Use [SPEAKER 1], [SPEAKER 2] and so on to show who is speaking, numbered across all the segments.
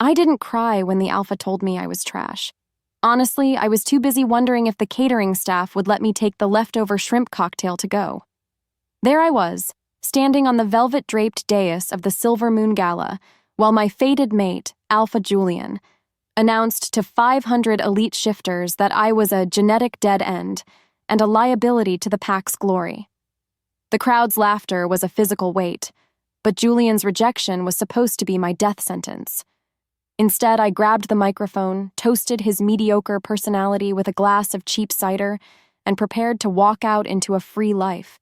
[SPEAKER 1] I didn't cry when the alpha told me I was trash. Honestly, I was too busy wondering if the catering staff would let me take the leftover shrimp cocktail to go. There I was, standing on the velvet-draped dais of the Silver Moon Gala, while my fated mate, Alpha Julian, announced to 500 elite shifters that I was a genetic dead end and a liability to the pack's glory. The crowd's laughter was a physical weight, but Julian's rejection was supposed to be my death sentence. Instead, I grabbed the microphone, toasted his mediocre personality with a glass of cheap cider, and prepared to walk out into a free life.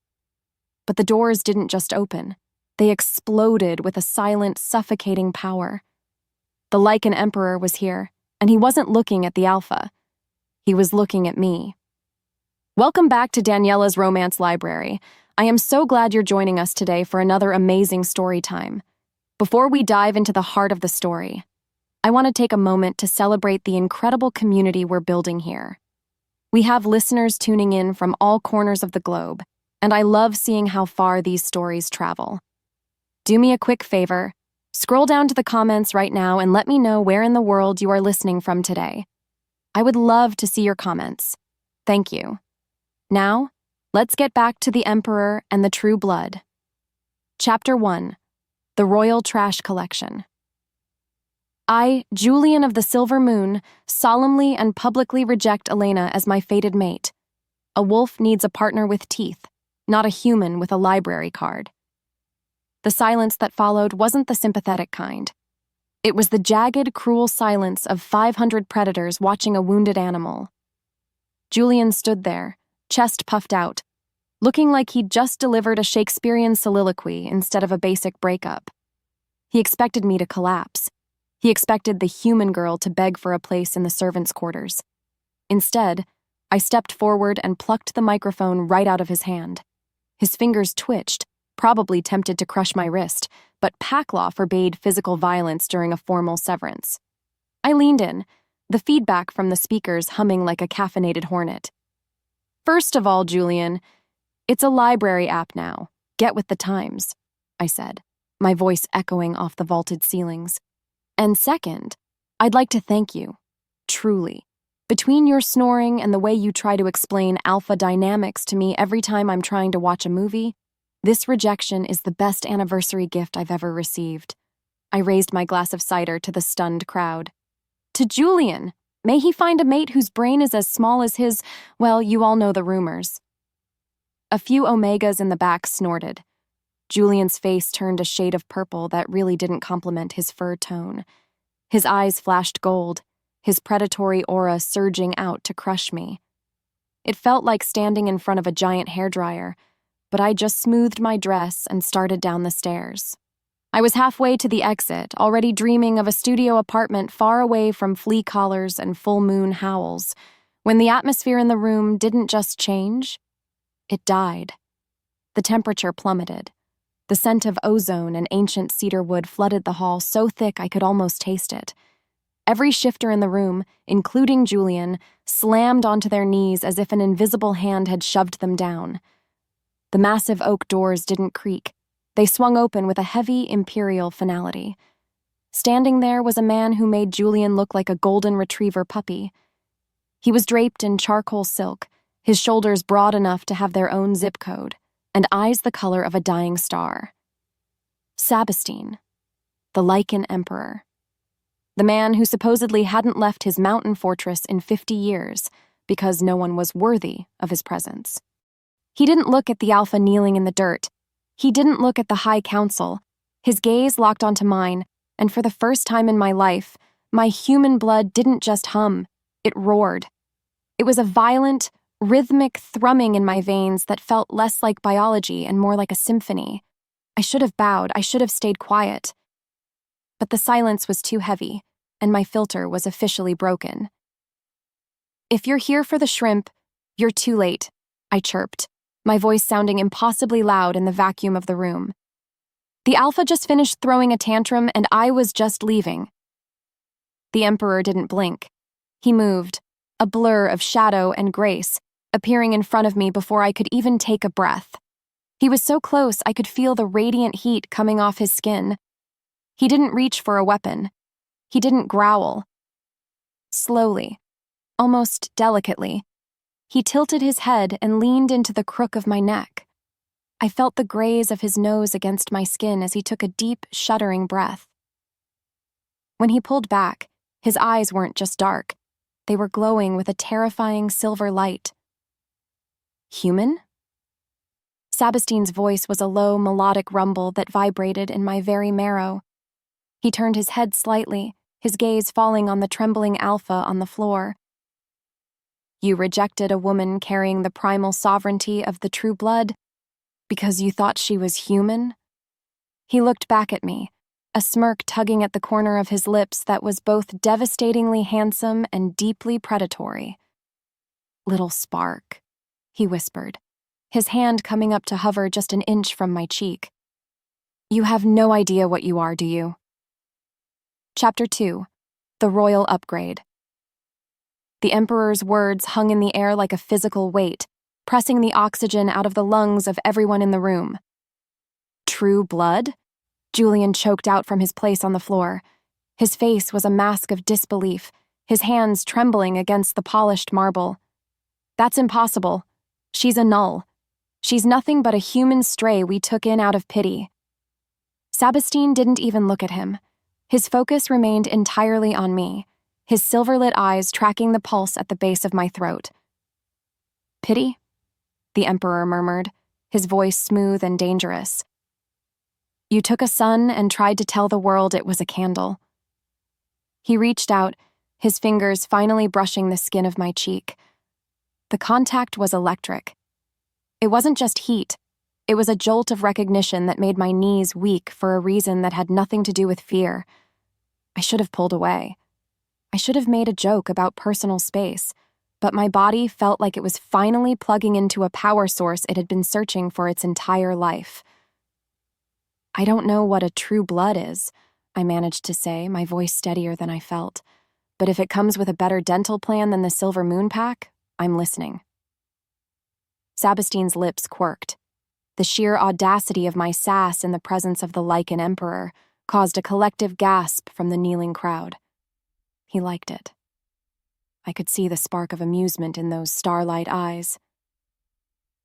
[SPEAKER 1] But the doors didn't just open. They exploded with a silent, suffocating power. The Lycan Emperor was here, and he wasn't looking at the alpha. He was looking at me. Welcome back to Daniella's Romance Library. I am so glad you're joining us today for another amazing story time. Before we dive into the heart of the story, I want to take a moment to celebrate the incredible community we're building here. We have listeners tuning in from all corners of the globe, and I love seeing how far these stories travel. Do me a quick favor, scroll down to the comments right now and let me know where in the world you are listening from today. I would love to see your comments. Thank you. Now, let's get back to the Emperor and the True Blood. Chapter 1. The Royal Trash Collection. I, Julian of the Silver Moon, solemnly and publicly reject Elena as my fated mate. A wolf needs a partner with teeth, not a human with a library card. The silence that followed wasn't the sympathetic kind. It was the jagged, cruel silence of 500 predators watching a wounded animal. Julian stood there, chest puffed out, looking like he'd just delivered a Shakespearean soliloquy instead of a basic breakup. He expected me to collapse. He expected the human girl to beg for a place in the servants' quarters. Instead, I stepped forward and plucked the microphone right out of his hand. His fingers twitched, probably tempted to crush my wrist, but pack law forbade physical violence during a formal severance. I leaned in, the feedback from the speakers humming like a caffeinated hornet. First of all, Julian, it's a library app now. Get with the times, I said, my voice echoing off the vaulted ceilings. And second, I'd like to thank you, truly. Between your snoring and the way you try to explain alpha dynamics to me every time I'm trying to watch a movie, this rejection is the best anniversary gift I've ever received. I raised my glass of cider to the stunned crowd. To Julian, may he find a mate whose brain is as small as his, well, you all know the rumors. A few omegas in the back snorted. Julian's face turned a shade of purple that really didn't complement his fur tone. His eyes flashed gold, his predatory aura surging out to crush me. It felt like standing in front of a giant hairdryer, but I just smoothed my dress and started down the stairs. I was halfway to the exit, already dreaming of a studio apartment far away from flea collars and full moon howls, when the atmosphere in the room didn't just change, it died. The temperature plummeted. The scent of ozone and ancient cedar wood flooded the hall so thick I could almost taste it. Every shifter in the room, including Julian, slammed onto their knees as if an invisible hand had shoved them down. The massive oak doors didn't creak. They swung open with a heavy, imperial finality. Standing there was a man who made Julian look like a golden retriever puppy. He was draped in charcoal silk, his shoulders broad enough to have their own zip code, and eyes the color of a dying star. Sabastine, the Lycan Emperor. The man who supposedly hadn't left his mountain fortress in 50 years because no one was worthy of his presence. He didn't look at the alpha kneeling in the dirt. He didn't look at the High Council. His gaze locked onto mine, and for the first time in my life, my human blood didn't just hum, it roared. It was a violent, rhythmic thrumming in my veins that felt less like biology and more like a symphony. I should have bowed, I should have stayed quiet. But the silence was too heavy, and my filter was officially broken. If you're here for the shrimp, you're too late, I chirped, my voice sounding impossibly loud in the vacuum of the room. The alpha just finished throwing a tantrum, and I was just leaving. The Emperor didn't blink. He moved, a blur of shadow and grace, appearing in front of me before I could even take a breath. He was so close I could feel the radiant heat coming off his skin. He didn't reach for a weapon. He didn't growl. Slowly, almost delicately, he tilted his head and leaned into the crook of my neck. I felt the graze of his nose against my skin as he took a deep, shuddering breath. When he pulled back, his eyes weren't just dark. They were glowing with a terrifying silver light. Human? Sabastine's voice was a low, melodic rumble that vibrated in my very marrow. He turned his head slightly, his gaze falling on the trembling Alpha on the floor. You rejected a woman carrying the primal sovereignty of the true blood because you thought she was human? He looked back at me, a smirk tugging at the corner of his lips that was both devastatingly handsome and deeply predatory. Little spark, he whispered, his hand coming up to hover just an inch from my cheek. You have no idea what you are, do you? Chapter 2. The Royal Upgrade. The Emperor's words hung in the air like a physical weight, pressing the oxygen out of the lungs of everyone in the room. True blood? Julian choked out from his place on the floor. His face was a mask of disbelief, his hands trembling against the polished marble. That's impossible. She's a null. She's nothing but a human stray we took in out of pity. Sabastine didn't even look at him. His focus remained entirely on me, his silver-lit eyes tracking the pulse at the base of my throat. Pity? The Emperor murmured, his voice smooth and dangerous. You took a sun and tried to tell the world it was a candle. He reached out, his fingers finally brushing the skin of my cheek. The contact was electric. It wasn't just heat. It was a jolt of recognition that made my knees weak for a reason that had nothing to do with fear. I should have pulled away. I should have made a joke about personal space, but my body felt like it was finally plugging into a power source it had been searching for its entire life. I don't know what a true blood is, I managed to say, my voice steadier than I felt. But if it comes with a better dental plan than the Silver Moon Pack, I'm listening. Sabastine's lips quirked. The sheer audacity of my sass in the presence of the Lycan Emperor caused a collective gasp from the kneeling crowd. He liked it. I could see the spark of amusement in those starlight eyes.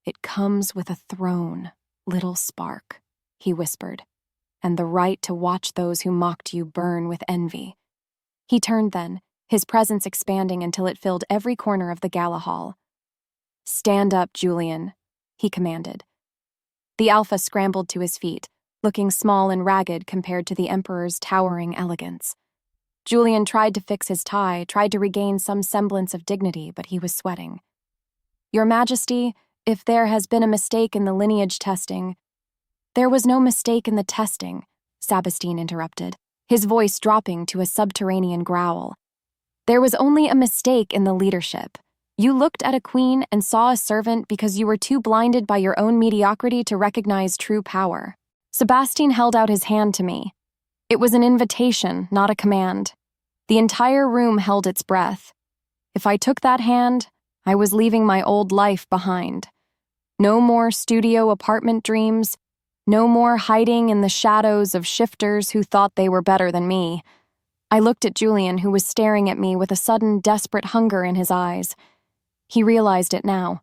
[SPEAKER 1] It comes with a throne, little spark, he whispered, and the right to watch those who mocked you burn with envy. He turned then, his presence expanding until it filled every corner of the gala hall. Stand up, Julian, he commanded. The Alpha scrambled to his feet, looking small and ragged compared to the Emperor's towering elegance. Julian tried to fix his tie, tried to regain some semblance of dignity, but he was sweating. Your Majesty, if there has been a mistake in the lineage testing— There was no mistake in the testing, Sabastine interrupted, his voice dropping to a subterranean growl. There was only a mistake in the leadership. You looked at a queen and saw a servant because you were too blinded by your own mediocrity to recognize true power. Sabastine held out his hand to me. It was an invitation, not a command. The entire room held its breath. If I took that hand, I was leaving my old life behind. No more studio apartment dreams, no more hiding in the shadows of shifters who thought they were better than me. I looked at Julian, who was staring at me with a sudden, desperate hunger in his eyes. He realized it now.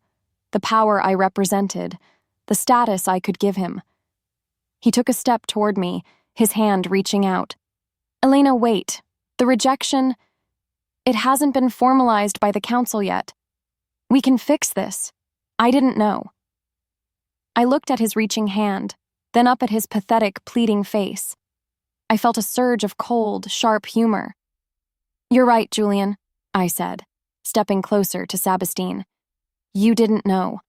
[SPEAKER 1] The power I represented, the status I could give him. He took a step toward me, his hand reaching out. Elena, wait. The rejection— It hasn't been formalized by the council yet. We can fix this. I didn't know. I looked at his reaching hand, then up at his pathetic, pleading face. I felt a surge of cold, sharp humor. You're right, Julian, I said, stepping closer to Sabastine. You didn't know,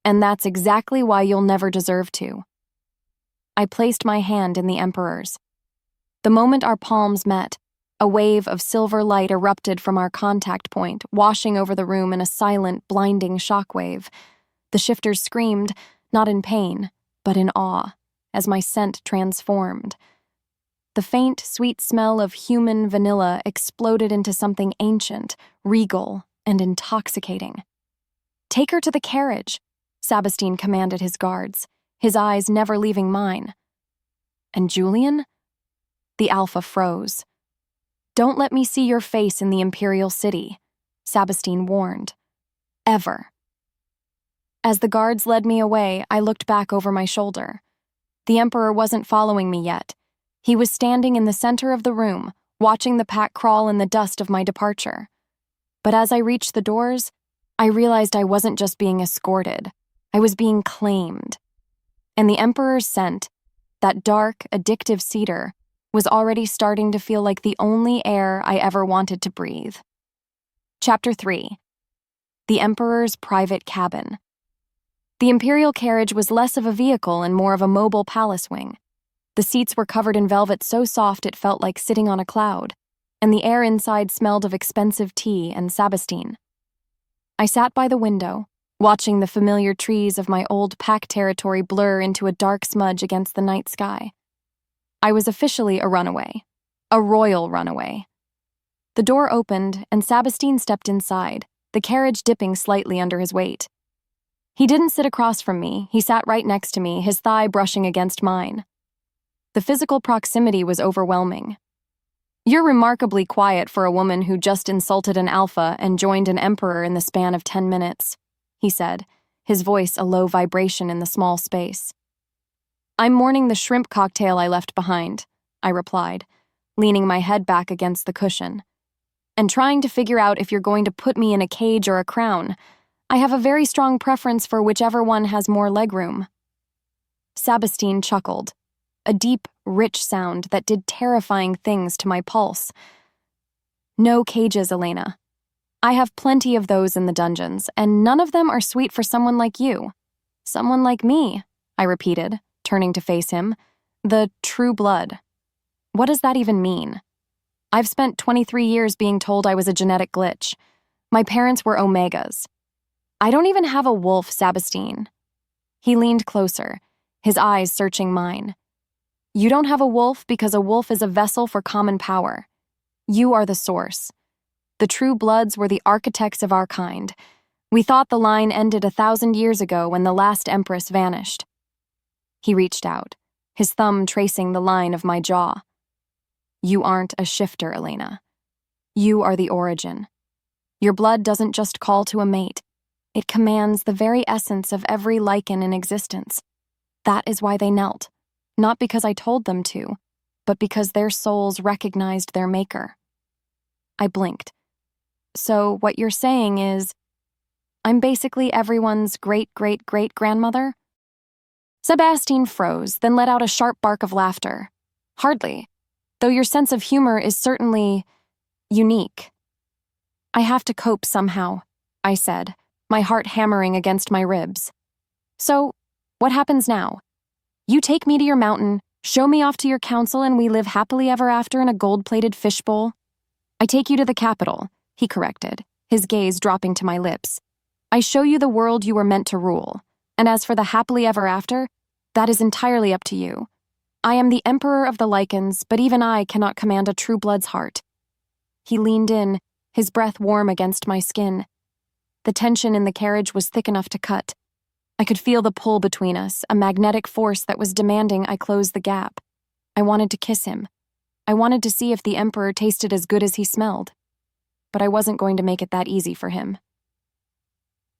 [SPEAKER 1] and that's exactly why you'll never deserve to. I placed my hand in the Emperor's. The moment our palms met, a wave of silver light erupted from our contact point, washing over the room in a silent, blinding shockwave. The shifters screamed, not in pain, but in awe, as my scent transformed. The faint, sweet smell of human vanilla exploded into something ancient, regal, and intoxicating. Take her to the carriage, Sabastine commanded his guards, his eyes never leaving mine. And Julian? The Alpha froze. Don't let me see your face in the Imperial City, Sabastine warned. Ever. As the guards led me away, I looked back over my shoulder. The Emperor wasn't following me yet. He was standing in the center of the room, watching the pack crawl in the dust of my departure. But as I reached the doors, I realized I wasn't just being escorted. I was being claimed. And the Emperor's scent, that dark, addictive cedar, was already starting to feel like the only air I ever wanted to breathe. Chapter 3. The Emperor's Private Cabin. The Imperial carriage was less of a vehicle and more of a mobile palace wing. The seats were covered in velvet so soft it felt like sitting on a cloud, and the air inside smelled of expensive tea and Sabastine. I sat by the window, watching the familiar trees of my old pack territory blur into a dark smudge against the night sky. I was officially a runaway. A royal runaway. The door opened, and Sabastine stepped inside, the carriage dipping slightly under his weight. He didn't sit across from me, he sat right next to me, his thigh brushing against mine. The physical proximity was overwhelming. You're remarkably quiet for a woman who just insulted an alpha and joined an emperor in the span of 10 minutes, he said, his voice a low vibration in the small space. I'm mourning the shrimp cocktail I left behind, I replied, leaning my head back against the cushion. And trying to figure out if you're going to put me in a cage or a crown. I have a very strong preference for whichever one has more legroom. Sabastine chuckled, a deep, rich sound that did terrifying things to my pulse. No cages, Elena. I have plenty of those in the dungeons, and none of them are sweet for someone like you. Someone like me, I repeated, turning to face him. The true blood. What does that even mean? I've spent 23 years being told I was a genetic glitch. My parents were Omegas. I don't even have a wolf, Sabastine. He leaned closer, his eyes searching mine. You don't have a wolf because a wolf is a vessel for common power. You are the source. The true bloods were the architects of our kind. We thought the line ended 1,000 years ago when the last Empress vanished. He reached out, his thumb tracing the line of my jaw. You aren't a shifter, Elena. You are the origin. Your blood doesn't just call to a mate. It commands the very essence of every Lycan in existence. That is why they knelt. Not because I told them to, but because their souls recognized their maker. I blinked. So what you're saying is, I'm basically everyone's great-great-great-grandmother? Sabastine froze, then let out a sharp bark of laughter. Hardly, though your sense of humor is certainly unique. I have to cope somehow, I said, my heart hammering against my ribs. So, what happens now? You take me to your mountain, show me off to your council, and we live happily ever after in a gold-plated fishbowl? I take you to the capital, he corrected, his gaze dropping to my lips. I show you the world you were meant to rule, and as for the happily ever after, that is entirely up to you. I am the Emperor of the Lycans, but even I cannot command a true blood's heart. He leaned in, his breath warm against my skin. The tension in the carriage was thick enough to cut. I could feel the pull between us, a magnetic force that was demanding I close the gap. I wanted to kiss him. I wanted to see if the Emperor tasted as good as he smelled. But I wasn't going to make it that easy for him.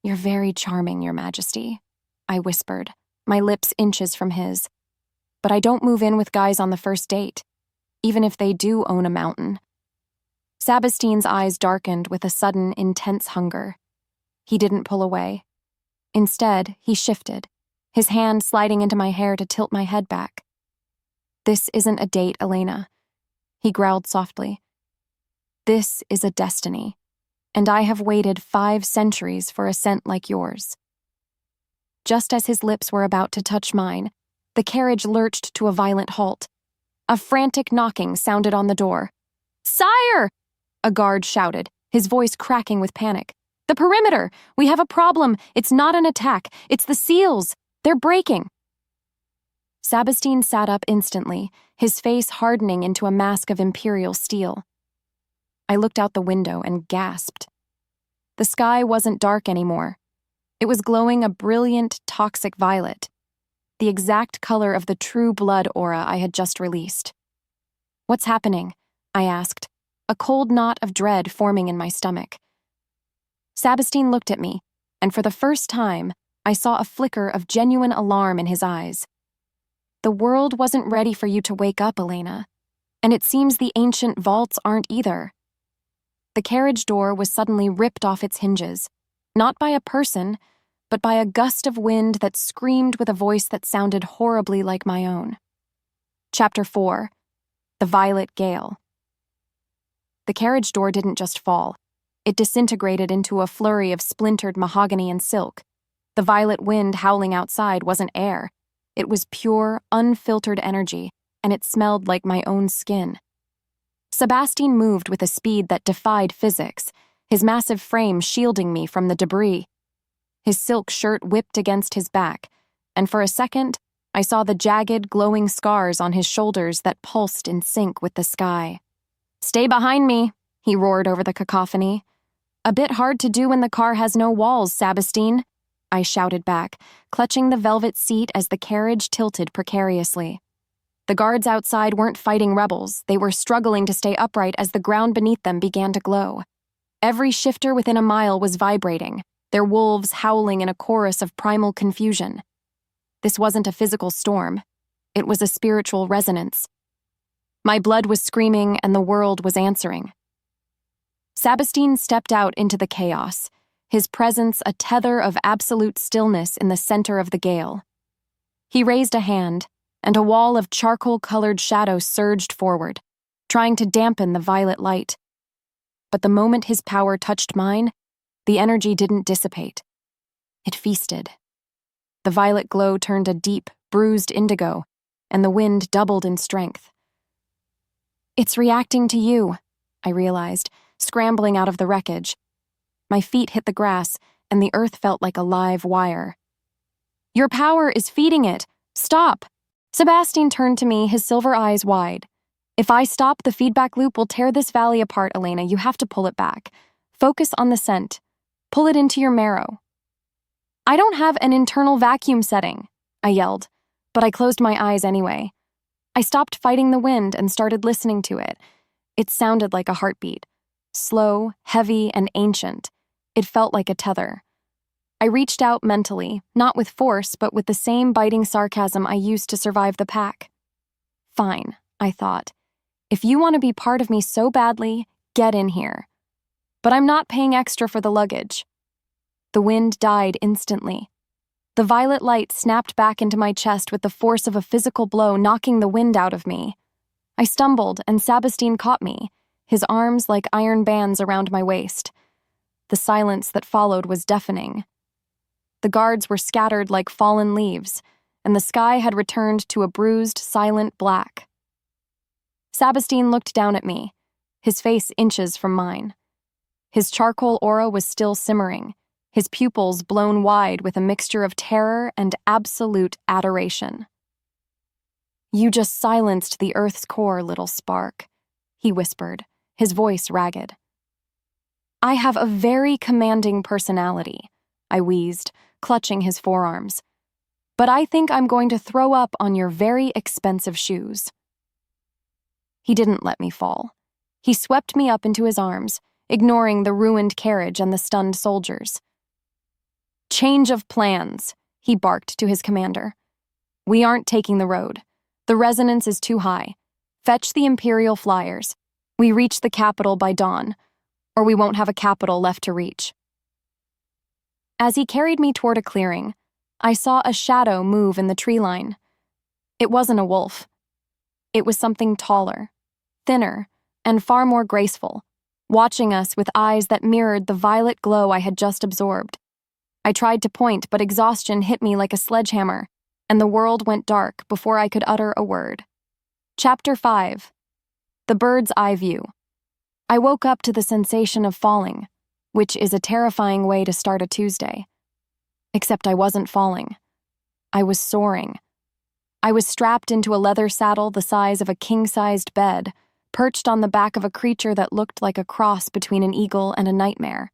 [SPEAKER 1] You're very charming, Your Majesty, I whispered, my lips inches from his. But I don't move in with guys on the first date, even if they do own a mountain. Sabastine's eyes darkened with a sudden, intense hunger. He didn't pull away. Instead, he shifted, his hand sliding into my hair to tilt my head back. This isn't a date, Elena, he growled softly. This is a destiny, and I have waited 5 centuries for a scent like yours. Just as his lips were about to touch mine, the carriage lurched to a violent halt. A frantic knocking sounded on the door. "Sire!" a guard shouted, his voice cracking with panic. "The perimeter! We have a problem! It's not an attack! It's the seals! They're breaking!" Sabastine sat up instantly, his face hardening into a mask of imperial steel. I looked out the window and gasped. The sky wasn't dark anymore. It was glowing a brilliant, toxic violet, the exact color of the true blood aura I had just released. "What's happening?" I asked, a cold knot of dread forming in my stomach. Sabastine looked at me, and for the first time, I saw a flicker of genuine alarm in his eyes. The world wasn't ready for you to wake up, Elena, and it seems the ancient vaults aren't either. The carriage door was suddenly ripped off its hinges, not by a person, but by a gust of wind that screamed with a voice that sounded horribly like my own. Chapter 4. The Violet Gale. The carriage door didn't just fall. It disintegrated into a flurry of splintered mahogany and silk. The violet wind howling outside wasn't air. It was pure, unfiltered energy, and it smelled like my own skin. Sabastine moved with a speed that defied physics, his massive frame shielding me from the debris. His silk shirt whipped against his back, and for a second, I saw the jagged, glowing scars on his shoulders that pulsed in sync with the sky. "Stay behind me," he roared over the cacophony. "A bit hard to do when the car has no walls, Sabastine," I shouted back, clutching the velvet seat as the carriage tilted precariously. The guards outside weren't fighting rebels, they were struggling to stay upright as the ground beneath them began to glow. Every shifter within a mile was vibrating, their wolves howling in a chorus of primal confusion. This wasn't a physical storm, it was a spiritual resonance. My blood was screaming and the world was answering. Sabastine stepped out into the chaos, his presence a tether of absolute stillness in the center of the gale. He raised a hand, and a wall of charcoal-colored shadow surged forward, trying to dampen the violet light. But the moment his power touched mine, the energy didn't dissipate. It feasted. The violet glow turned a deep, bruised indigo, and the wind doubled in strength. "It's reacting to you," I realized, scrambling out of the wreckage. My feet hit the grass, and the earth felt like a live wire. "Your power is feeding it! Stop!" Sabastine turned to me, his silver eyes wide. "If I stop, the feedback loop will tear this valley apart, Elena. You have to pull it back. Focus on the scent. Pull it into your marrow." "I don't have an internal vacuum setting," I yelled, but I closed my eyes anyway. I stopped fighting the wind and started listening to it. It sounded like a heartbeat. Slow, heavy, and ancient. It felt like a tether. I reached out mentally, not with force, but with the same biting sarcasm I used to survive the pack. "Fine," I thought. "If you want to be part of me so badly, get in here. But I'm not paying extra for the luggage." The wind died instantly. The violet light snapped back into my chest with the force of a physical blow, knocking the wind out of me. I stumbled, and Sabastine caught me, his arms like iron bands around my waist. The silence that followed was deafening. The guards were scattered like fallen leaves, and the sky had returned to a bruised, silent black. Sabastine looked down at me, his face inches from mine. His charcoal aura was still simmering, his pupils blown wide with a mixture of terror and absolute adoration. "You just silenced the Earth's core, little spark," he whispered, his voice ragged. "I have a very commanding personality," I wheezed, clutching his forearms. "But I think I'm going to throw up on your very expensive shoes." He didn't let me fall. He swept me up into his arms, ignoring the ruined carriage and the stunned soldiers. "Change of plans," he barked to his commander. "We aren't taking the road. The resonance is too high. Fetch the Imperial flyers. We reach the capital by dawn, or we won't have a capital left to reach." As he carried me toward a clearing, I saw a shadow move in the tree line. It wasn't a wolf. It was something taller, thinner, and far more graceful, watching us with eyes that mirrored the violet glow I had just absorbed. I tried to point, but exhaustion hit me like a sledgehammer, and the world went dark before I could utter a word. Chapter 5. The Bird's Eye View. I woke up to the sensation of falling, which is a terrifying way to start a Tuesday. Except I wasn't falling. I was soaring. I was strapped into a leather saddle the size of a king-sized bed, perched on the back of a creature that looked like a cross between an eagle and a nightmare.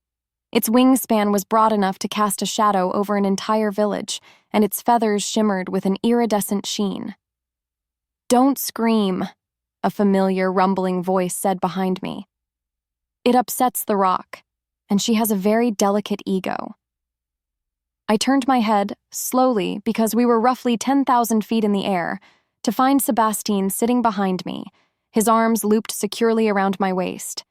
[SPEAKER 1] Its wingspan was broad enough to cast a shadow over an entire village, and its feathers shimmered with an iridescent sheen. "Don't scream," a familiar, rumbling voice said behind me. It upsets the rock, and she has a very delicate ego. I turned my head, slowly, because we were roughly 10,000 feet in the air, to find Sabastine sitting behind me, his arms looped securely around my waist.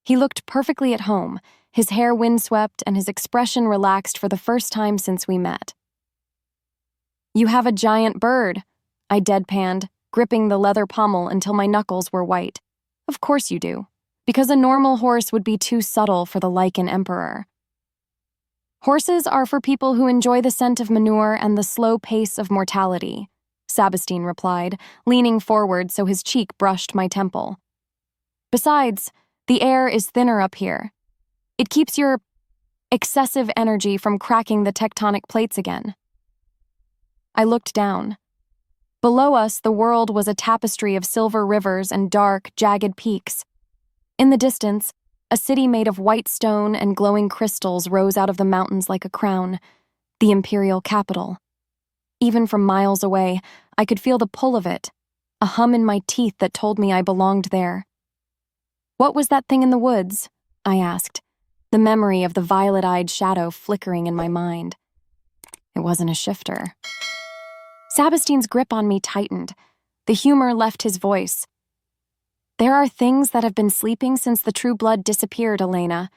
[SPEAKER 1] He looked perfectly at home, his hair windswept and his expression relaxed for the first time since we met. "You have a giant bird," I deadpanned, gripping the leather pommel until my knuckles were white. "Of course you do, because a normal horse would be too subtle for the Lycan Emperor." "Horses are for people who enjoy the scent of manure and the slow pace of mortality," Sabastine replied, leaning forward so his cheek brushed my temple. "Besides, the air is thinner up here. It keeps your excessive energy from cracking the tectonic plates again." I looked down. Below us, the world was a tapestry of silver rivers and dark, jagged peaks. In the distance, a city made of white stone and glowing crystals rose out of the mountains like a crown, the imperial capital. Even from miles away, I could feel the pull of it, a hum in my teeth that told me I belonged there. "What was that thing in the woods?" I asked, the memory of the violet-eyed shadow flickering in my mind. It wasn't a shifter. Sabastine's grip on me tightened. The humor left his voice. "There are things that have been sleeping since the true blood disappeared, Elena.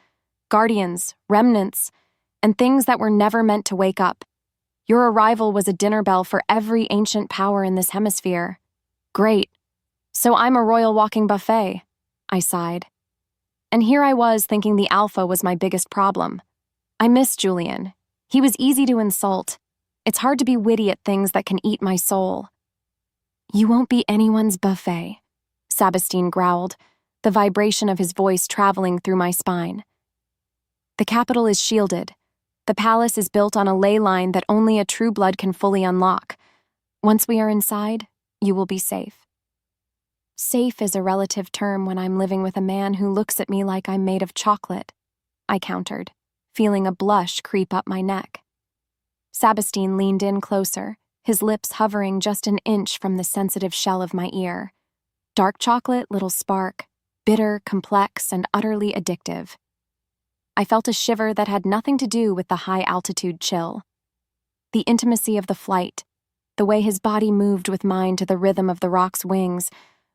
[SPEAKER 1] Guardians, remnants, and things that were never meant to wake up. Your arrival was a dinner bell for every ancient power in this hemisphere. Great. So I'm a royal walking buffet," I sighed. And here I was thinking the alpha was my biggest problem. I missed Julian. He was easy to insult. It's hard to be witty at things that can eat my soul. "You won't be anyone's buffet," Sabastine growled, the vibration of his voice traveling through my spine. "The capital is shielded. The palace is built on a ley line that only a true blood can fully unlock. Once we are inside, you will be safe." "Safe is a relative term when I'm living with a man who looks at me like I'm made of chocolate," I countered, feeling a blush creep up my neck. Sabastine leaned in closer, his lips hovering just an inch from the sensitive shell of my ear. Dark chocolate, little spark, bitter, complex, and utterly addictive. I felt a shiver that had nothing to do with the high-altitude chill. The intimacy of the flight, the way his body moved with mine to the rhythm of the rock's wings,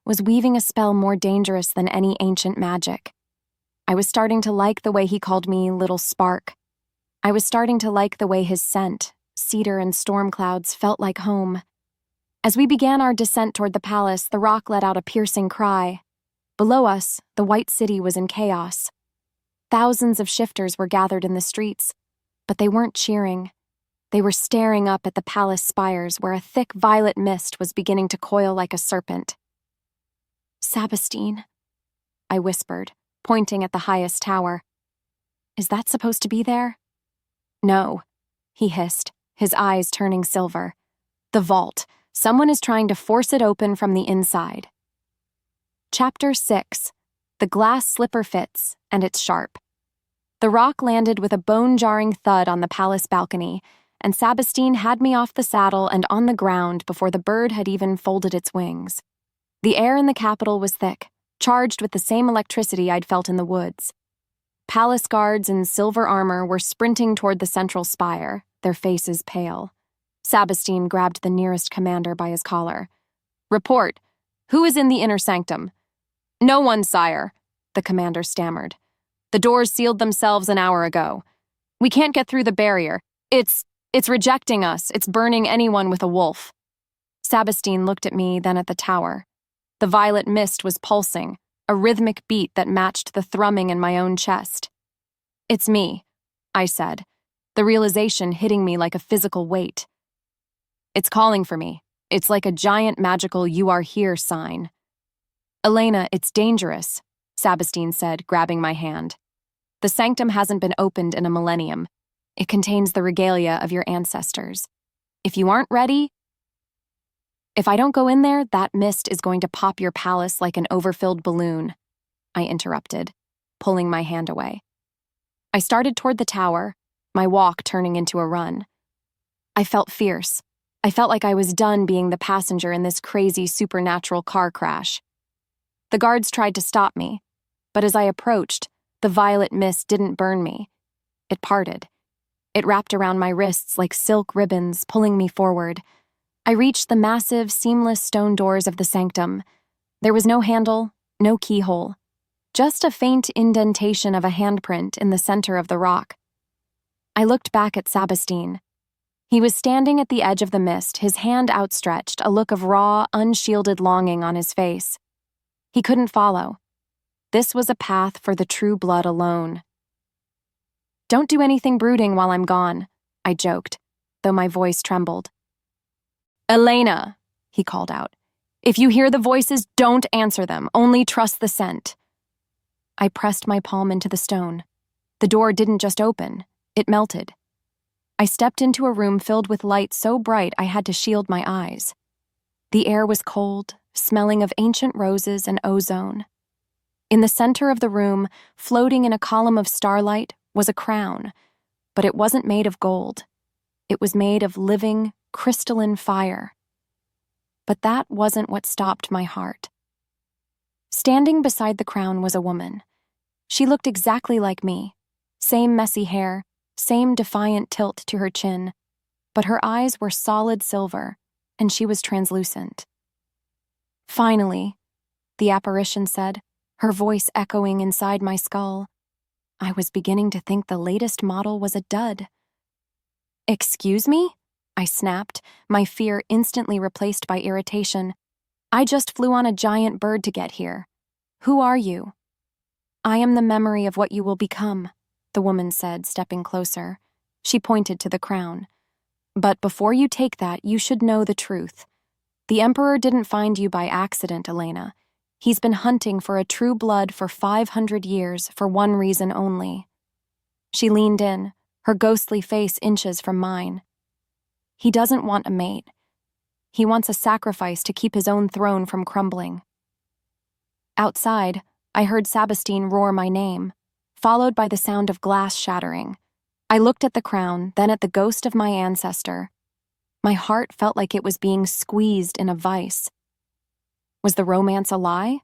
[SPEAKER 1] was weaving a spell more dangerous than any ancient magic. I was starting to like the way he called me Little Spark. I was starting to like the way his scent, cedar and storm clouds, felt like home. As we began our descent toward the palace, the rock let out a piercing cry. Below us, the white city was in chaos. Thousands of shifters were gathered in the streets, but they weren't cheering. They were staring up at the palace spires where a thick violet mist was beginning to coil like a serpent. "Sabastine," I whispered, pointing at the highest tower. "Is that supposed to be there?" "No," he hissed, his eyes turning silver. "The vault. Someone is trying to force it open from the inside." Chapter 6. The glass slipper fits, and it's sharp. The rock landed with a bone-jarring thud on the palace balcony, and Sabastine had me off the saddle and on the ground before the bird had even folded its wings. The air in the capital was thick, charged with the same electricity I'd felt in the woods. Palace guards in silver armor were sprinting toward the central spire, their faces pale. Sabastine grabbed the nearest commander by his collar. "Report. Who is in the inner sanctum?" "No one, sire," the commander stammered. "The doors sealed themselves an hour ago. We can't get through the barrier. It's rejecting us. It's burning anyone with a wolf." Sabastine looked at me, then at the tower. The violet mist was pulsing, a rhythmic beat that matched the thrumming in my own chest. "It's me," I said, the realization hitting me like a physical weight. "It's calling for me. It's like a giant magical 'you are here' sign." "Elena, it's dangerous," Sabastine said, grabbing my hand. "The sanctum hasn't been opened in a millennium. It contains the regalia of your ancestors. If you aren't ready, if I don't go in there, that mist is going to pop your palace like an overfilled balloon," I interrupted, pulling my hand away. I started toward the tower, my walk turning into a run. I felt fierce. I felt like I was done being the passenger in this crazy supernatural car crash. The guards tried to stop me, but as I approached, The violet mist didn't burn me. It parted. It wrapped around my wrists like silk ribbons, pulling me forward. I reached the massive, seamless stone doors of the sanctum. There was no handle, no keyhole, just a faint indentation of a handprint in the center of the rock. I looked back at Sabastine. He was standing at the edge of the mist, his hand outstretched, a look of raw, unshielded longing on his face. He couldn't follow. This was a path for the true blood alone. "Don't do anything brooding while I'm gone," I joked, though my voice trembled. "Elena," he called out. "If you hear the voices, don't answer them. Only trust the scent." I pressed my palm into the stone. The door didn't just open, it melted. I stepped into a room filled with light so bright I had to shield my eyes. The air was cold, smelling of ancient roses and ozone. In the center of the room, floating in a column of starlight, was a crown, but it wasn't made of gold. It was made of living, crystalline fire. But that wasn't what stopped my heart. Standing beside the crown was a woman. She looked exactly like me. Same messy hair, same defiant tilt to her chin, but her eyes were solid silver, and she was translucent. "Finally," the apparition said, her voice echoing inside my skull. I was beginning to think the latest model was a dud. "Excuse me?" I snapped, my fear instantly replaced by irritation. "I just flew on a giant bird to get here. Who are you?" "I am the memory of what you will become," the woman said, stepping closer. She pointed to the crown. "But before you take that, you should know the truth. The Emperor didn't find you by accident, Elena. He's been hunting for a true blood for 500 years for one reason only." She leaned in, her ghostly face inches from mine. "He doesn't want a mate. He wants a sacrifice to keep his own throne from crumbling." Outside, I heard Sabastine roar my name, followed by the sound of glass shattering. I looked at the crown, then at the ghost of my ancestor. My heart felt like it was being squeezed in a vice. Was the romance a lie?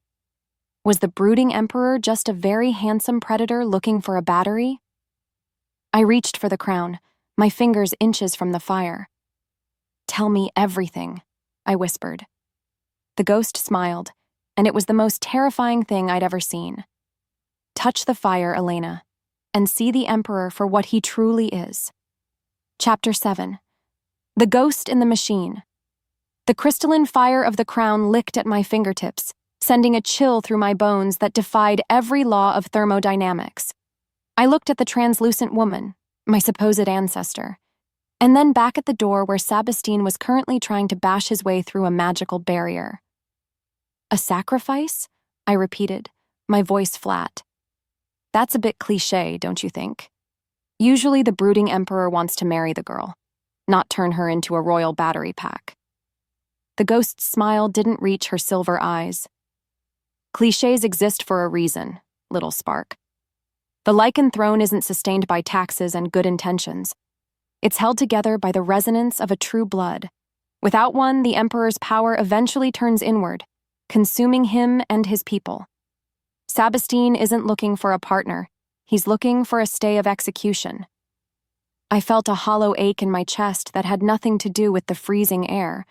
[SPEAKER 1] Was the brooding emperor just a very handsome predator looking for a battery? I reached for the crown, my fingers inches from the fire. "Tell me everything," I whispered. The ghost smiled, and it was the most terrifying thing I'd ever seen. "Touch the fire, Elena, and see the Emperor for what he truly is." Chapter 7. The Ghost in the Machine. The crystalline fire of the crown licked at my fingertips, sending a chill through my bones that defied every law of thermodynamics. I looked at the translucent woman, my supposed ancestor, and then back at the door where Sabastine was currently trying to bash his way through a magical barrier. "A sacrifice?" I repeated, my voice flat. "That's a bit cliché, don't you think? Usually the brooding emperor wants to marry the girl, not turn her into a royal battery pack." The ghost's smile didn't reach her silver eyes. "Clichés exist for a reason, little spark. The Lycan throne isn't sustained by taxes and good intentions. It's held together by the resonance of a true blood. Without one, the emperor's power eventually turns inward, consuming him and his people. Sabastine isn't looking for a partner. He's looking for a stay of execution." I felt a hollow ache in my chest that had nothing to do with the freezing air.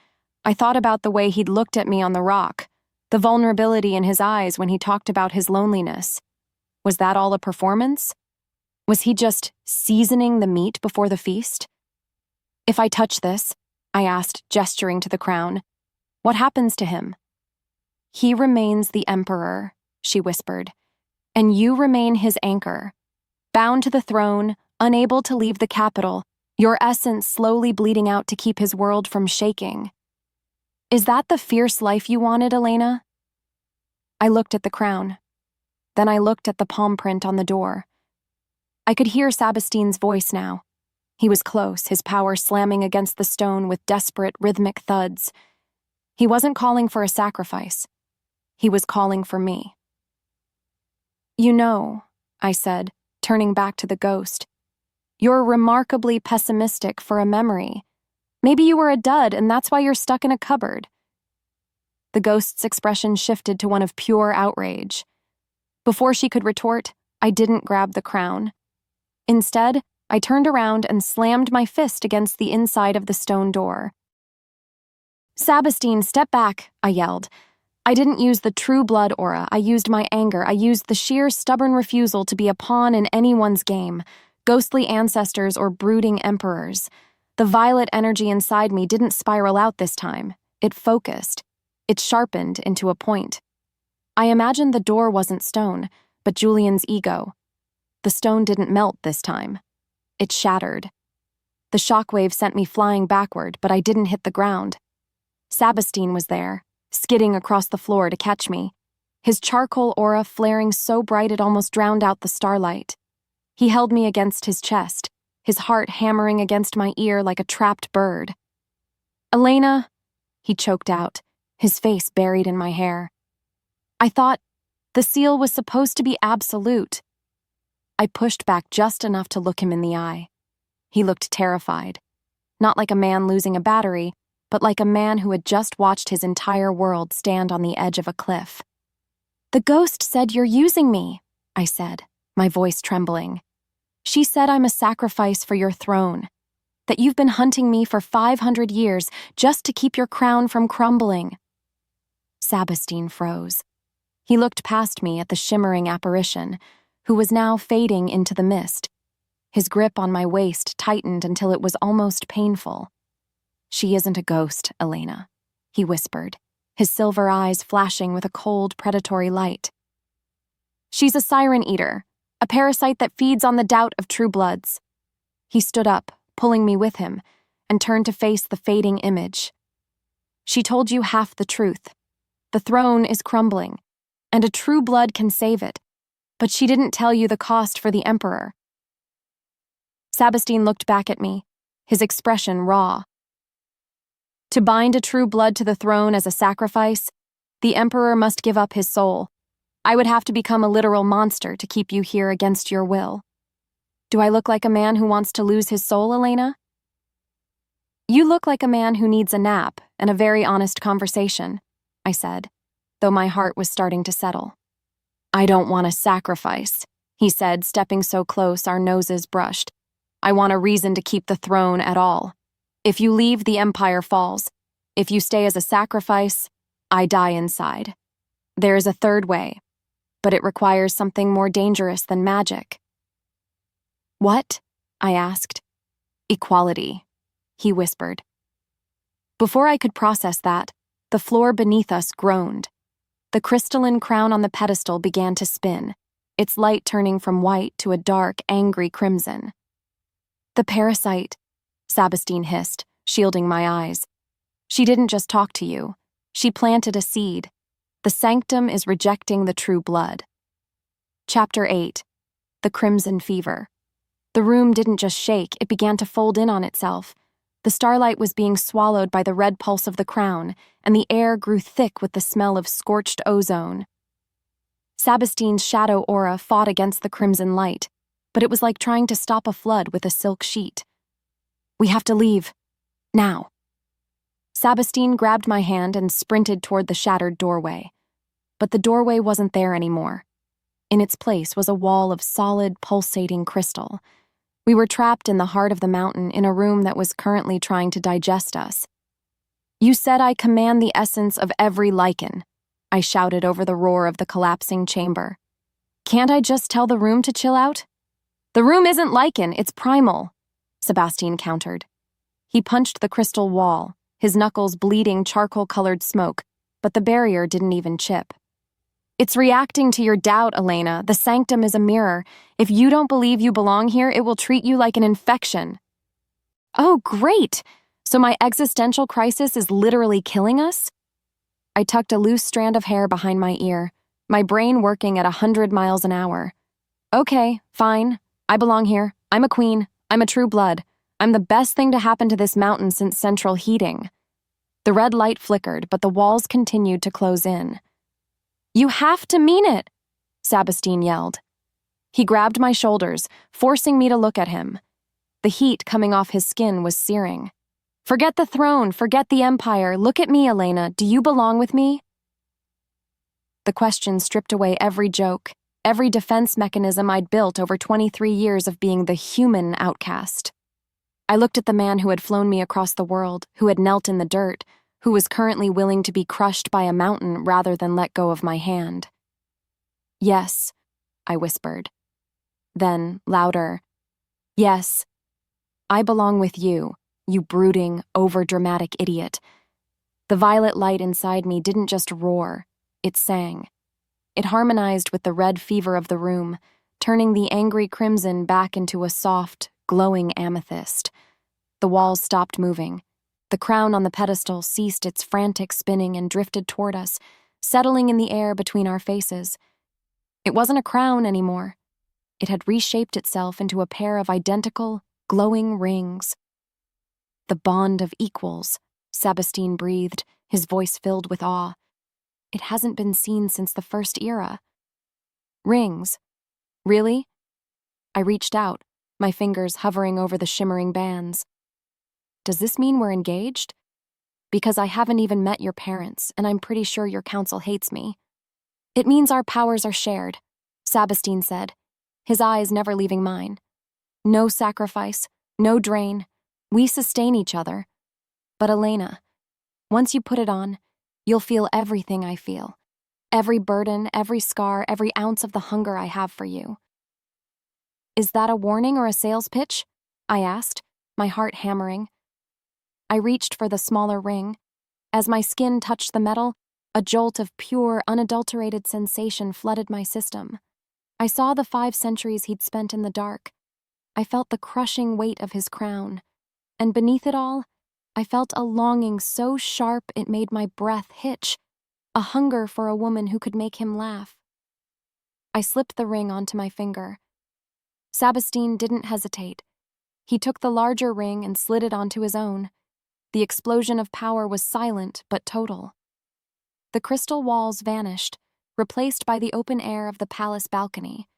[SPEAKER 1] I thought about the way he'd looked at me on the rock, the vulnerability in his eyes when he talked about his loneliness. Was that all a performance? Was he just seasoning the meat before the feast? "If I touch this," I asked, gesturing to the crown, "what happens to him?" "He remains the Emperor," she whispered, "and you remain his anchor. Bound to the throne, unable to leave the capital, your essence slowly bleeding out to keep his world from shaking. Is that the fierce life you wanted, Elena?" I looked at the crown. Then I looked at the palm print on the door. I could hear Sabastine's voice now. He was close, his power slamming against the stone with desperate, rhythmic thuds. He wasn't calling for a sacrifice. He was calling for me. "You know," I said, turning back to the ghost, "you're remarkably pessimistic for a memory. Maybe you were a dud and that's why you're stuck in a cupboard." The ghost's expression shifted to one of pure outrage. Before she could retort, I didn't grab the crown. Instead, I turned around and slammed my fist against the inside of the stone door. "Sabastine, step back," I yelled. I didn't use the true blood aura. I used my anger. I used the sheer stubborn refusal to be a pawn in anyone's game, ghostly ancestors or brooding emperors. The violet energy inside me didn't spiral out this time. It focused. It sharpened into a point. I imagined the door wasn't stone, but Julian's ego. The stone didn't melt this time. It shattered. The shockwave sent me flying backward, but I didn't hit the ground. Sabastine was there, skidding across the floor to catch me, his charcoal aura flaring so bright it almost drowned out the starlight. He held me against his chest, his heart hammering against my ear like a trapped bird. "Elena," he choked out, his face buried in my hair. I thought the seal was supposed to be absolute. I pushed back just enough to look him in the eye. He looked terrified, not like a man losing a battery, but like a man who had just watched his entire world stand on the edge of a cliff. "The ghost said you're using me," I said, my voice trembling. "She said I'm a sacrifice for your throne, that you've been hunting me for 500 years just to keep your crown from crumbling." Sabastine froze. He looked past me at the shimmering apparition, who was now fading into the mist. His grip on my waist tightened until it was almost painful. "She isn't a ghost, Elena," he whispered, his silver eyes flashing with a cold, predatory light. "She's a siren eater, a parasite that feeds on the doubt of true bloods." He stood up, pulling me with him, and turned to face the fading image. "She told you half the truth. The throne is crumbling, and a true blood can save it, but she didn't tell you the cost for the Emperor." Sabastine looked back at me, his expression raw. "To bind a true blood to the throne as a sacrifice, the Emperor must give up his soul. I would have to become a literal monster to keep you here against your will. Do I look like a man who wants to lose his soul, Elena?" "You look like a man who needs a nap and a very honest conversation," I said, though my heart was starting to settle. "I don't want a sacrifice," he said, stepping so close our noses brushed. "I want a reason to keep the throne at all. If you leave, the Empire falls. If you stay as a sacrifice, I die inside. There is a third way, but it requires something more dangerous than magic." "What?" I asked. "Equality," he whispered. Before I could process that, the floor beneath us groaned. The crystalline crown on the pedestal began to spin, its light turning from white to a dark, angry crimson. "The parasite," Sabastine hissed, shielding my eyes. "She didn't just talk to you. She planted a seed. The sanctum is rejecting the true blood." Chapter 8. The Crimson Fever. The room didn't just shake, it began to fold in on itself. The starlight was being swallowed by the red pulse of the crown, and the air grew thick with the smell of scorched ozone. Sabastine's shadow aura fought against the crimson light, but it was like trying to stop a flood with a silk sheet. "We have to leave. Now." Sabastine grabbed my hand and sprinted toward the shattered doorway. But the doorway wasn't there anymore. In its place was a wall of solid, pulsating crystal. We were trapped in the heart of the mountain in a room that was currently trying to digest us. "You said I command the essence of every Lycan," I shouted over the roar of the collapsing chamber. "Can't I just tell the room to chill out?" "The room isn't Lycan, it's primal," Sabastine countered. He punched the crystal wall, his knuckles bleeding charcoal-colored smoke, but the barrier didn't even chip. "It's reacting to your doubt, Elena. The sanctum is a mirror. If you don't believe you belong here, it will treat you like an infection." "Oh, great! So my existential crisis is literally killing us?" I tucked a loose strand of hair behind my ear, my brain working at 100 miles an hour. "Okay, fine. I belong here. I'm a queen. I'm a true blood. I'm the best thing to happen to this mountain since central heating." The red light flickered, but the walls continued to close in. "You have to mean it," Sabastine yelled. He grabbed my shoulders, forcing me to look at him. The heat coming off his skin was searing. "Forget the throne, forget the Empire. Look at me, Elena. Do you belong with me?" The question stripped away every joke, every defense mechanism I'd built over 23 years of being the human outcast. I looked at the man who had flown me across the world, who had knelt in the dirt, who was currently willing to be crushed by a mountain rather than let go of my hand. "Yes," I whispered. Then, louder, "Yes, I belong with you, you brooding, overdramatic idiot." The violet light inside me didn't just roar, it sang. It harmonized with the red fever of the room, turning the angry crimson back into a soft, glowing amethyst. The walls stopped moving. The crown on the pedestal ceased its frantic spinning and drifted toward us, settling in the air between our faces. It wasn't a crown anymore. It had reshaped itself into a pair of identical, glowing rings. "The bond of equals," Sabastine breathed, his voice filled with awe. "It hasn't been seen since the First Era." "Rings? Really?" I reached out, my fingers hovering over the shimmering bands. "Does this mean we're engaged? Because I haven't even met your parents, and I'm pretty sure your council hates me." "It means our powers are shared," Sabastine said, his eyes never leaving mine. "No sacrifice, no drain. We sustain each other. But Elena, once you put it on, you'll feel everything I feel. Every burden, every scar, every ounce of the hunger I have for you." "Is that a warning or a sales pitch?" I asked, my heart hammering. I reached for the smaller ring. As my skin touched the metal, a jolt of pure, unadulterated sensation flooded my system. I saw the 5 centuries he'd spent in the dark. I felt the crushing weight of his crown. And beneath it all, I felt a longing so sharp it made my breath hitch, a hunger for a woman who could make him laugh. I slipped the ring onto my finger. Sabastine didn't hesitate. He took the larger ring and slid it onto his own. The explosion of power was silent but total. The crystal walls vanished, replaced by the open air of the palace balcony.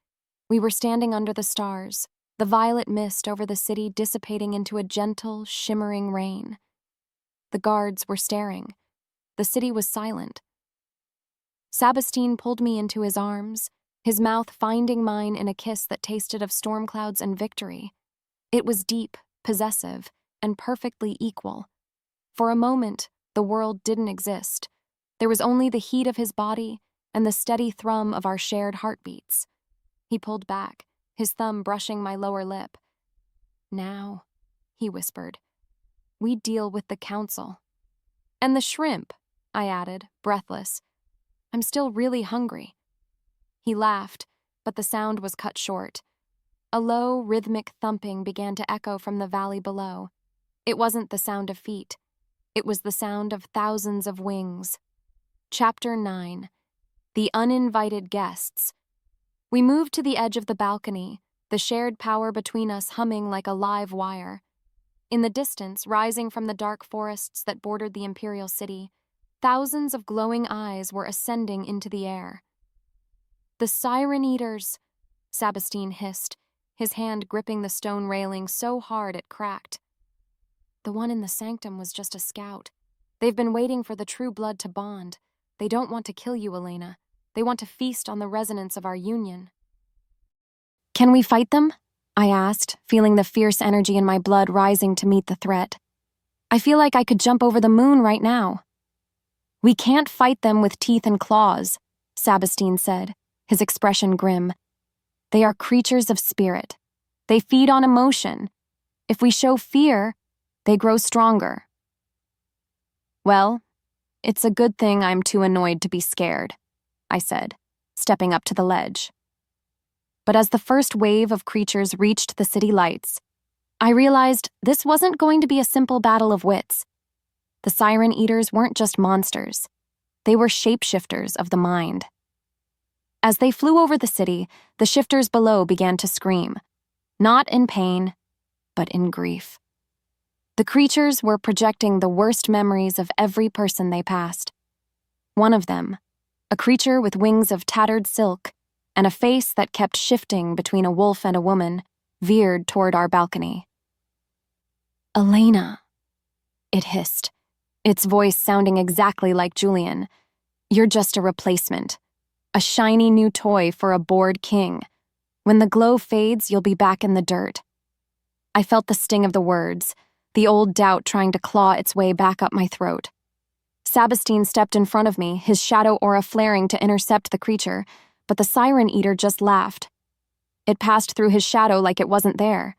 [SPEAKER 1] We were standing under the stars, the violet mist over the city dissipating into a gentle, shimmering rain. The guards were staring. The city was silent. Sabastine pulled me into his arms, his mouth finding mine in a kiss that tasted of storm clouds and victory. It was deep, possessive, and perfectly equal. For a moment, the world didn't exist. There was only the heat of his body and the steady thrum of our shared heartbeats. He pulled back, his thumb brushing my lower lip. "Now," he whispered, "we deal with the council." "And the shrimp," I added, breathless. "I'm still really hungry." He laughed, but the sound was cut short. A low, rhythmic thumping began to echo from the valley below. It wasn't the sound of feet. It was the sound of thousands of wings. Chapter 9. The Uninvited Guests. We moved to the edge of the balcony, the shared power between us humming like a live wire. In the distance, rising from the dark forests that bordered the imperial city, thousands of glowing eyes were ascending into the air. "The Siren Eaters," Sabastine hissed, his hand gripping the stone railing so hard it cracked. "The one in the sanctum was just a scout. They've been waiting for the true blood to bond. They don't want to kill you, Elena. They want to feast on the resonance of our union." "Can we fight them?" I asked, feeling the fierce energy in my blood rising to meet the threat. "I feel like I could jump over the moon right now." "We can't fight them with teeth and claws," Sabastine said, his expression grim. "They are creatures of spirit. They feed on emotion. If we show fear, they grow stronger." "Well, it's a good thing I'm too annoyed to be scared," I said, stepping up to the ledge. But as the first wave of creatures reached the city lights, I realized this wasn't going to be a simple battle of wits. The Siren Eaters weren't just monsters. They were shapeshifters of the mind. As they flew over the city, the shifters below began to scream, not in pain, but in grief. The creatures were projecting the worst memories of every person they passed. One of them, a creature with wings of tattered silk and a face that kept shifting between a wolf and a woman, veered toward our balcony. "Elena," it hissed, its voice sounding exactly like Julian. "You're just a replacement. A shiny new toy for a bored king. When the glow fades, you'll be back in the dirt. I felt the sting of the words, the old doubt trying to claw its way back up my throat. Sabastine stepped in front of me, his shadow aura flaring to intercept the creature, but the Siren Eater just laughed. It passed through his shadow like it wasn't there.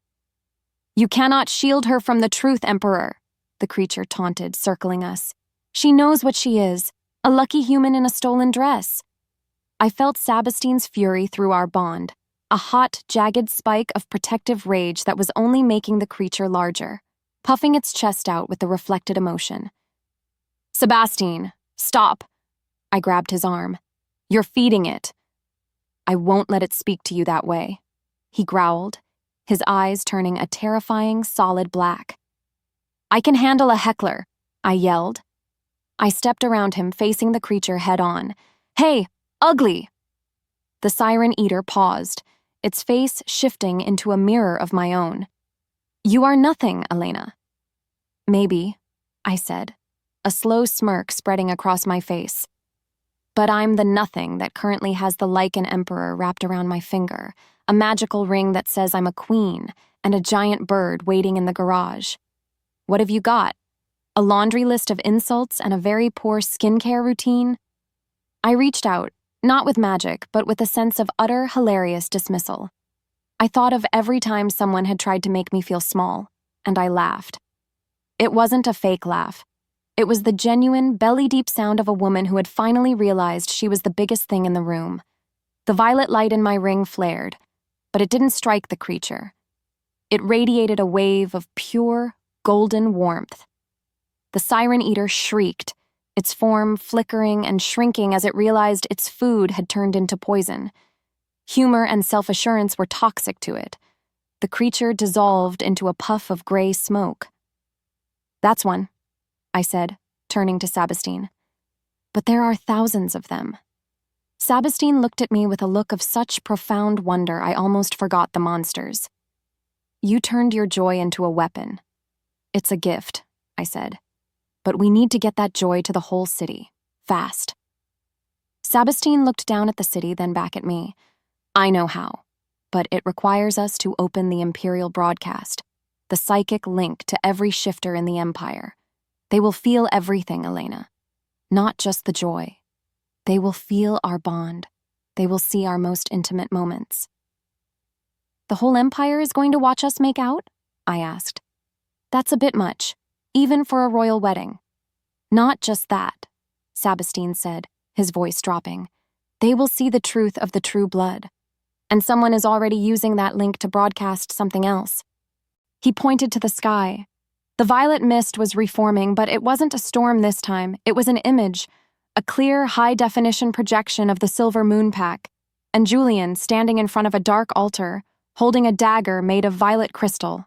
[SPEAKER 1] "You cannot shield her from the truth, Emperor," the creature taunted, circling us. "She knows what she is, a lucky human in a stolen dress." I felt Sabastine's fury through our bond, a hot, jagged spike of protective rage that was only making the creature larger, puffing its chest out with the reflected emotion. "Sabastine, stop!" I grabbed his arm. "You're feeding it." "I won't let it speak to you that way," he growled, his eyes turning a terrifying, solid black. "I can handle a heckler," I yelled. I stepped around him, facing the creature head-on. "Hey, ugly!" The Siren Eater paused, its face shifting into a mirror of my own. "You are nothing, Elena." "Maybe," I said, a slow smirk spreading across my face. "But I'm the nothing that currently has the Lycan Emperor wrapped around my finger, a magical ring that says I'm a queen, and a giant bird waiting in the garage. What have you got? A laundry list of insults and a very poor skincare routine?" I reached out, not with magic, but with a sense of utter, hilarious dismissal. I thought of every time someone had tried to make me feel small, and I laughed. It wasn't a fake laugh. It was the genuine, belly-deep sound of a woman who had finally realized she was the biggest thing in the room. The violet light in my ring flared, but it didn't strike the creature. It radiated a wave of pure, golden warmth. The Siren Eater shrieked, its form flickering and shrinking as it realized its food had turned into poison. Humor and self-assurance were toxic to it. The creature dissolved into a puff of gray smoke. "That's one," I said, turning to Sabastine. "But there are thousands of them." Sabastine looked at me with a look of such profound wonder I almost forgot the monsters. "You turned your joy into a weapon. It's a gift," I said. "But we need to get that joy to the whole city, fast." Sabastine looked down at the city, then back at me. "I know how, but it requires us to open the Imperial broadcast, the psychic link to every shifter in the Empire. They will feel everything, Elena. Not just the joy. They will feel our bond. They will see our most intimate moments." "The whole Empire is going to watch us make out?" I asked. "That's a bit much, even for a royal wedding." "Not just that," Sabastine said, his voice dropping. "They will see the truth of the true blood. And someone is already using that link to broadcast something else." He pointed to the sky. The violet mist was reforming, but it wasn't a storm this time. It was an image, a clear, high-definition projection of the silver moon pack, and Julian standing in front of a dark altar, holding a dagger made of violet crystal.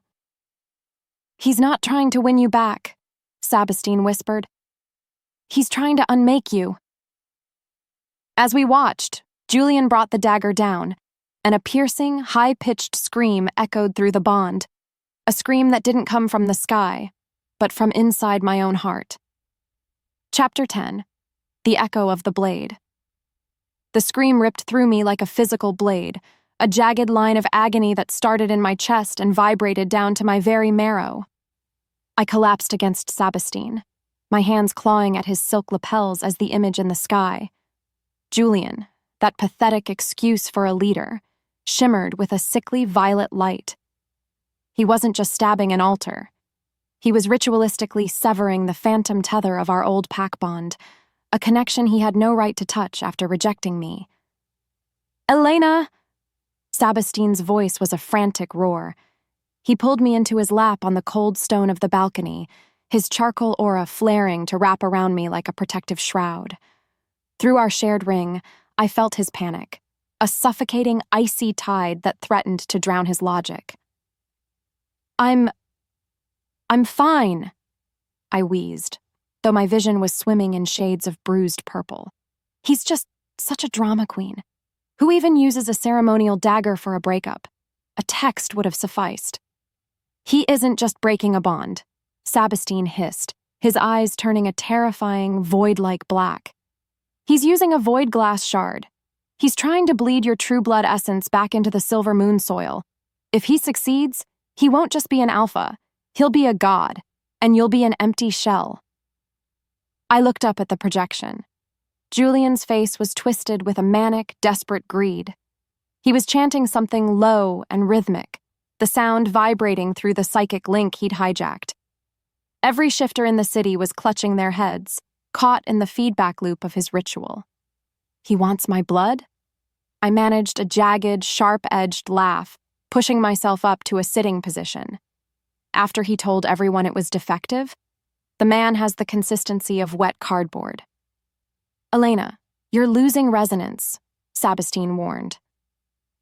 [SPEAKER 1] "He's not trying to win you back," Sabastine whispered. "He's trying to unmake you." As we watched, Julian brought the dagger down, and a piercing, high-pitched scream echoed through the bond. A scream that didn't come from the sky, but from inside my own heart. Chapter 10. The Echo of the Blade. The scream ripped through me like a physical blade, a jagged line of agony that started in my chest and vibrated down to my very marrow. I collapsed against Sabastine, my hands clawing at his silk lapels as the image in the sky. Julian, that pathetic excuse for a leader, shimmered with a sickly violet light. He wasn't just stabbing an altar. He was ritualistically severing the phantom tether of our old pack bond, a connection he had no right to touch after rejecting me. "Elena!" Sabastine's voice was a frantic roar. He pulled me into his lap on the cold stone of the balcony, his charcoal aura flaring to wrap around me like a protective shroud. Through our shared ring, I felt his panic, a suffocating, icy tide that threatened to drown his logic. I'm fine," I wheezed, though my vision was swimming in shades of bruised purple. "He's just such a drama queen. Who even uses a ceremonial dagger for a breakup? A text would have sufficed." "He isn't just breaking a bond," Sabastine hissed, his eyes turning a terrifying, void-like black. "He's using a void glass shard. He's trying to bleed your true blood essence back into the silver moon soil. If he succeeds, he won't just be an alpha. He'll be a god, and you'll be an empty shell. I looked up at the projection. Julian's face was twisted with a manic, desperate greed. He was chanting something low and rhythmic, the sound vibrating through the psychic link he'd hijacked. Every shifter in the city was clutching their heads, caught in the feedback loop of his ritual. He wants my blood? I managed a jagged, sharp-edged laugh, pushing myself up to a sitting position. After he told everyone it was defective, the man has the consistency of wet cardboard. Elena, you're losing resonance, Sabastine warned.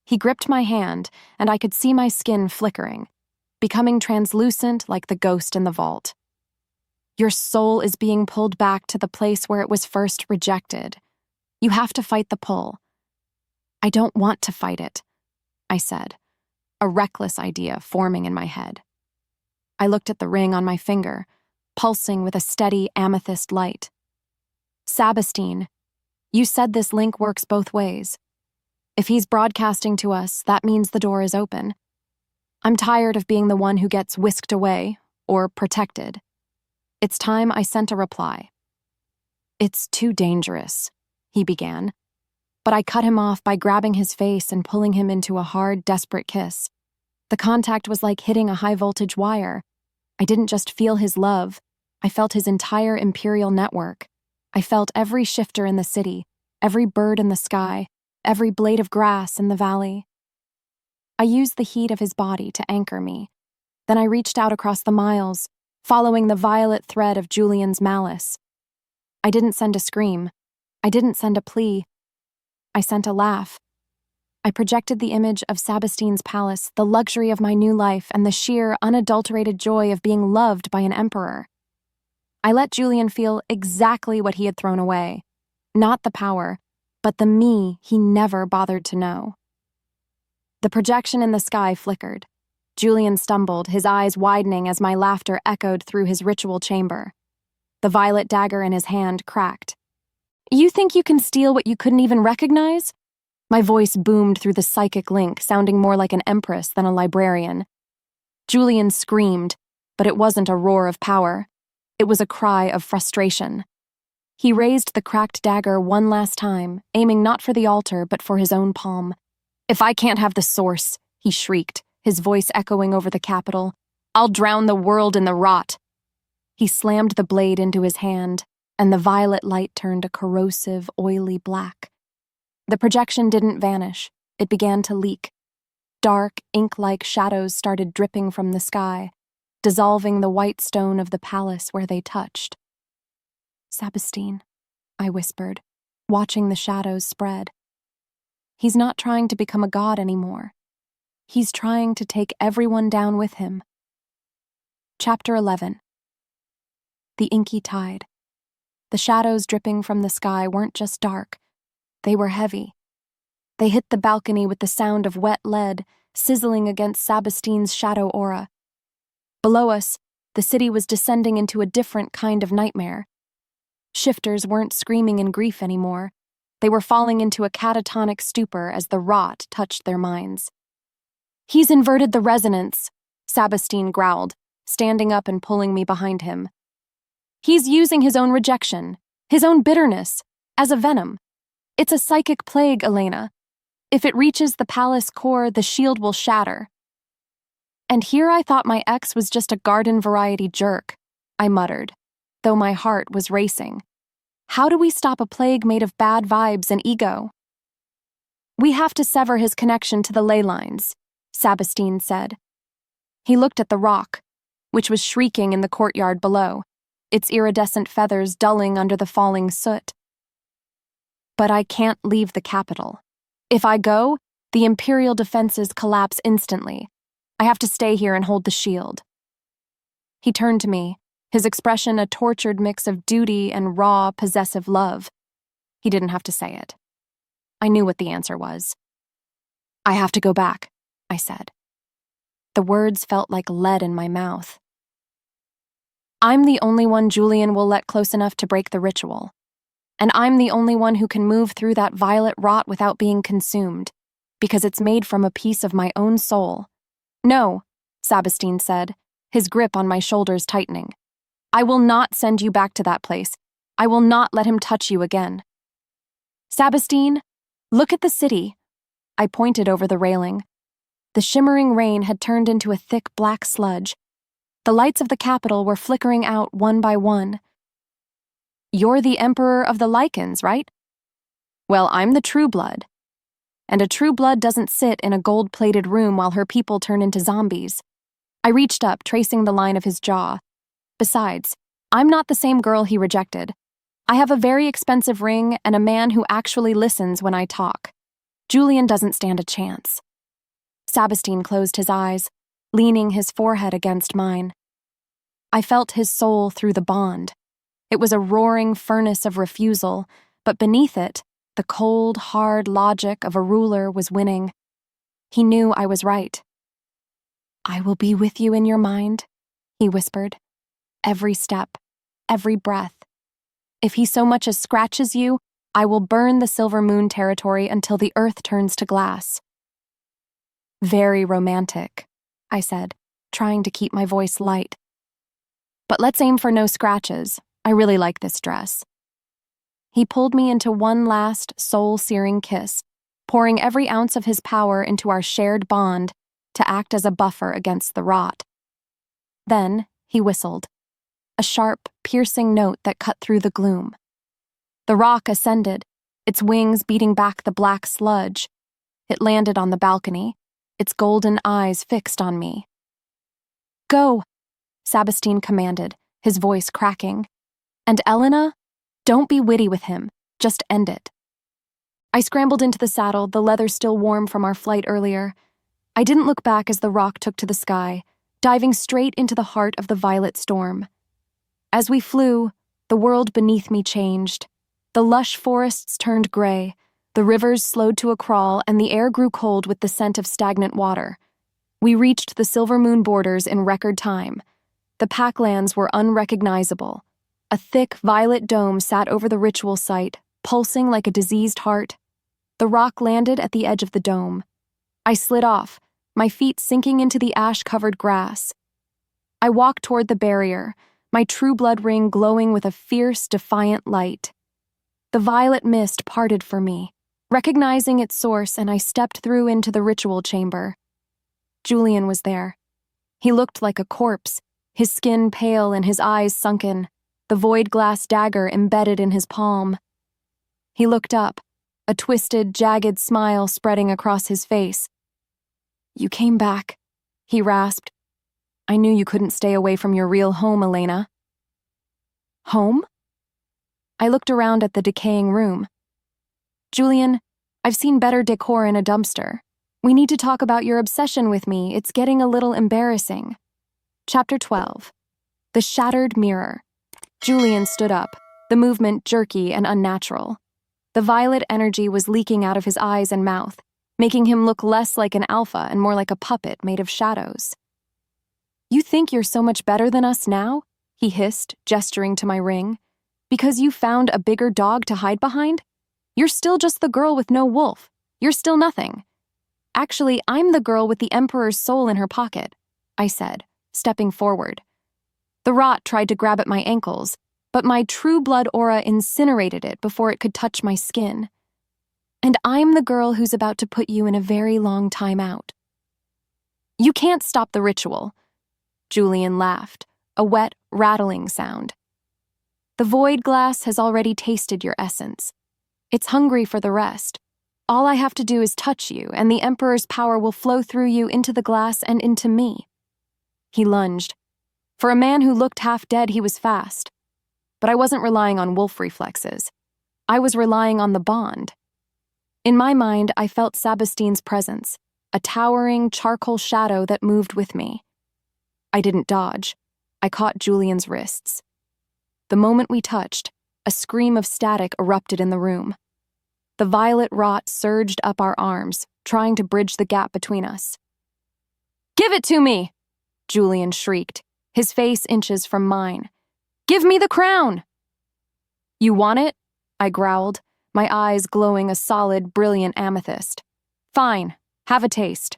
[SPEAKER 1] He gripped my hand, and I could see my skin flickering, becoming translucent like the ghost in the vault. Your soul is being pulled back to the place where it was first rejected. You have to fight the pull. I don't want to fight it, I said, a reckless idea forming in my head. I looked at the ring on my finger, pulsing with a steady amethyst light. Sabastine, you said this link works both ways. If he's broadcasting to us, that means the door is open. I'm tired of being the one who gets whisked away, or protected. It's time I sent a reply. It's too dangerous, he began, but I cut him off by grabbing his face and pulling him into a hard, desperate kiss. The contact was like hitting a high-voltage wire. I didn't just feel his love, I felt his entire imperial network. I felt every shifter in the city, every bird in the sky, every blade of grass in the valley. I used the heat of his body to anchor me. Then I reached out across the miles, following the violet thread of Julian's malice. I didn't send a scream. I didn't send a plea. I sent a laugh. I projected the image of Sabastine's palace, the luxury of my new life, and the sheer, unadulterated joy of being loved by an emperor. I let Julian feel exactly what he had thrown away. Not the power, but the me he never bothered to know. The projection in the sky flickered. Julian stumbled, his eyes widening as my laughter echoed through his ritual chamber. The violet dagger in his hand cracked. You think you can steal what you couldn't even recognize? My voice boomed through the psychic link, sounding more like an empress than a librarian. Julian screamed, but it wasn't a roar of power. It was a cry of frustration. He raised the cracked dagger one last time, aiming not for the altar, but for his own palm. If I can't have the source, he shrieked, his voice echoing over the capital, I'll drown the world in the rot. He slammed the blade into his hand, and the violet light turned a corrosive, oily black. The projection didn't vanish. It began to leak. Dark, ink-like shadows started dripping from the sky, dissolving the white stone of the palace where they touched. Sabastine, I whispered, watching the shadows spread. He's not trying to become a god anymore. He's trying to take everyone down with him. Chapter 11. The inky tide. The shadows dripping from the sky weren't just dark. They were heavy. They hit the balcony with the sound of wet lead sizzling against Sabastine's shadow aura. Below us, the city was descending into a different kind of nightmare. Shifters weren't screaming in grief anymore. They were falling into a catatonic stupor as the rot touched their minds. He's inverted the resonance, Sabastine growled, standing up and pulling me behind him. He's using his own rejection, his own bitterness, as a venom. It's a psychic plague, Elena. If it reaches the palace core, the shield will shatter. And here I thought my ex was just a garden-variety jerk, I muttered, though my heart was racing. How do we stop a plague made of bad vibes and ego? We have to sever his connection to the ley lines, Sabastine said. He looked at the rock, which was shrieking in the courtyard below, its iridescent feathers dulling under the falling soot. But I can't leave the capital. If I go, the Imperial defenses collapse instantly. I have to stay here and hold the shield. He turned to me, his expression a tortured mix of duty and raw, possessive love. He didn't have to say it. I knew what the answer was. I have to go back, I said. The words felt like lead in my mouth. I'm the only one Julian will let close enough to break the ritual. And I'm the only one who can move through that violet rot without being consumed, because it's made from a piece of my own soul. No, Sabastine said, his grip on my shoulders tightening. I will not send you back to that place. I will not let him touch you again. Sabastine, look at the city. I pointed over the railing. The shimmering rain had turned into a thick black sludge. The lights of the capital were flickering out one by one. You're the Emperor of the Lycans, right? Well, I'm the True Blood. And a True Blood doesn't sit in a gold-plated room while her people turn into zombies. I reached up, tracing the line of his jaw. Besides, I'm not the same girl he rejected. I have a very expensive ring and a man who actually listens when I talk. Julian doesn't stand a chance. Sabastine closed his eyes, leaning his forehead against mine. I felt his soul through the bond. It was a roaring furnace of refusal, but beneath it, the cold, hard logic of a ruler was winning. He knew I was right. I will be with you in your mind, he whispered. Every step, every breath. If he so much as scratches you, I will burn the Silver Moon territory until the earth turns to glass. Very romantic, I said, trying to keep my voice light. But let's aim for no scratches. I really like this dress. He pulled me into one last soul-searing kiss, pouring every ounce of his power into our shared bond to act as a buffer against the rot. Then he whistled, a sharp, piercing note that cut through the gloom. The rock ascended, its wings beating back the black sludge. It landed on the balcony, its golden eyes fixed on me. Go, Sabastine commanded, his voice cracking. And Elena, don't be witty with him, just end it. I scrambled into the saddle, the leather still warm from our flight earlier. I didn't look back as the rock took to the sky, diving straight into the heart of the violet storm. As we flew, the world beneath me changed. The lush forests turned gray, the rivers slowed to a crawl, and the air grew cold with the scent of stagnant water. We reached the Silver Moon borders in record time. The packlands were unrecognizable. A thick, violet dome sat over the ritual site, pulsing like a diseased heart. The rock landed at the edge of the dome. I slid off, my feet sinking into the ash-covered grass. I walked toward the barrier, my true blood ring glowing with a fierce, defiant light. The violet mist parted for me, recognizing its source, and I stepped through into the ritual chamber. Julian was there. He looked like a corpse, his skin pale and his eyes sunken, the void glass dagger embedded in his palm. He looked up, a twisted, jagged smile spreading across his face. You came back, he rasped. I knew you couldn't stay away from your real home, Elena. Home? I looked around at the decaying room. Julian, I've seen better decor in a dumpster. We need to talk about your obsession with me. It's getting a little embarrassing. Chapter 12. The Shattered Mirror. Julian stood up, the movement jerky and unnatural. The violet energy was leaking out of his eyes and mouth, making him look less like an alpha and more like a puppet made of shadows. You think you're so much better than us now? He hissed, gesturing to my ring. Because you found a bigger dog to hide behind? You're still just the girl with no wolf. You're still nothing. Actually, I'm the girl with the Emperor's soul in her pocket, I said, stepping forward. The rot tried to grab at my ankles, but my true blood aura incinerated it before it could touch my skin. And I'm the girl who's about to put you in a very long time out. You can't stop the ritual. Julian laughed, a wet, rattling sound. The void glass has already tasted your essence. It's hungry for the rest. All I have to do is touch you, and the Emperor's power will flow through you into the glass and into me. He lunged. For a man who looked half dead, he was fast. But I wasn't relying on wolf reflexes. I was relying on the bond. In my mind, I felt Sabastine's presence, a towering charcoal shadow that moved with me. I didn't dodge. I caught Julian's wrists. The moment we touched, a scream of static erupted in the room. The violet rot surged up our arms, trying to bridge the gap between us. Give it to me! Julian shrieked, his face inches from mine. Give me the crown! You want it? I growled, my eyes glowing a solid, brilliant amethyst. Fine, have a taste.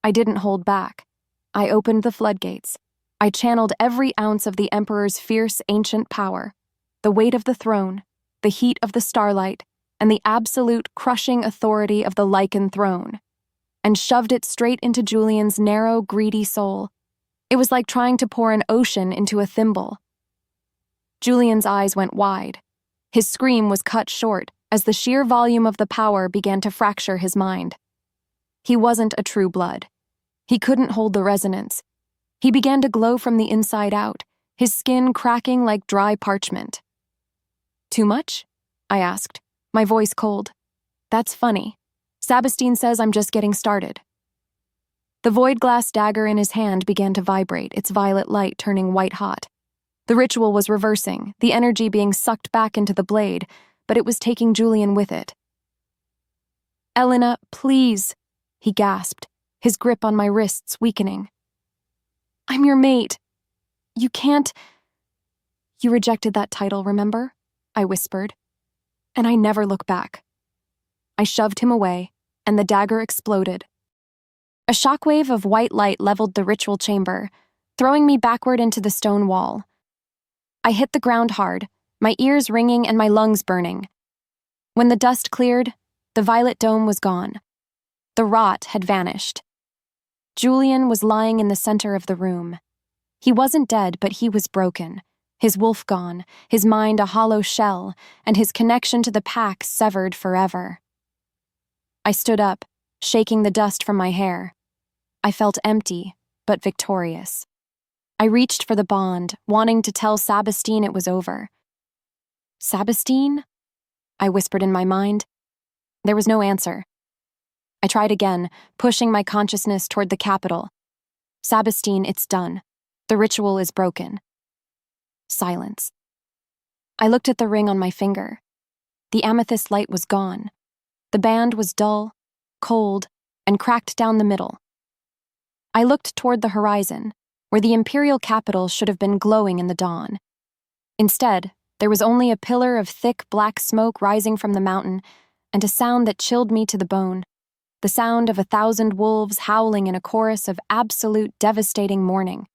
[SPEAKER 1] I didn't hold back. I opened the floodgates. I channeled every ounce of the Emperor's fierce, ancient power, the weight of the throne, the heat of the starlight, and the absolute crushing authority of the Lycan throne, and shoved it straight into Julian's narrow, greedy soul. It was like trying to pour an ocean into a thimble. Julian's eyes went wide. His scream was cut short as the sheer volume of the power began to fracture his mind. He wasn't a true blood. He couldn't hold the resonance. He began to glow from the inside out, his skin cracking like dry parchment. Too much? I asked, my voice cold. That's funny. Sabastine says I'm just getting started. The void glass dagger in his hand began to vibrate, its violet light turning white hot. The ritual was reversing, the energy being sucked back into the blade, but it was taking Julian with it. Elena, please, he gasped, his grip on my wrists weakening. I'm your mate. You can't... You rejected that title, remember? I whispered. And I never look back. I shoved him away, and the dagger exploded. A shockwave of white light leveled the ritual chamber, throwing me backward into the stone wall. I hit the ground hard, my ears ringing and my lungs burning. When the dust cleared, the violet dome was gone. The rot had vanished. Julian was lying in the center of the room. He wasn't dead, but he was broken, his wolf gone, his mind a hollow shell, and his connection to the pack severed forever. I stood up, shaking the dust from my hair. I felt empty, but victorious. I reached for the bond, wanting to tell Sabastine it was over. Sabastine? I whispered in my mind. There was no answer. I tried again, pushing my consciousness toward the capital. Sabastine, it's done. The ritual is broken. Silence. I looked at the ring on my finger. The amethyst light was gone. The band was dull, cold, and cracked down the middle. I looked toward the horizon, where the imperial capital should have been glowing in the dawn. Instead, there was only a pillar of thick black smoke rising from the mountain, and a sound that chilled me to the bone. The sound of 1,000 wolves howling in a chorus of absolute devastating mourning.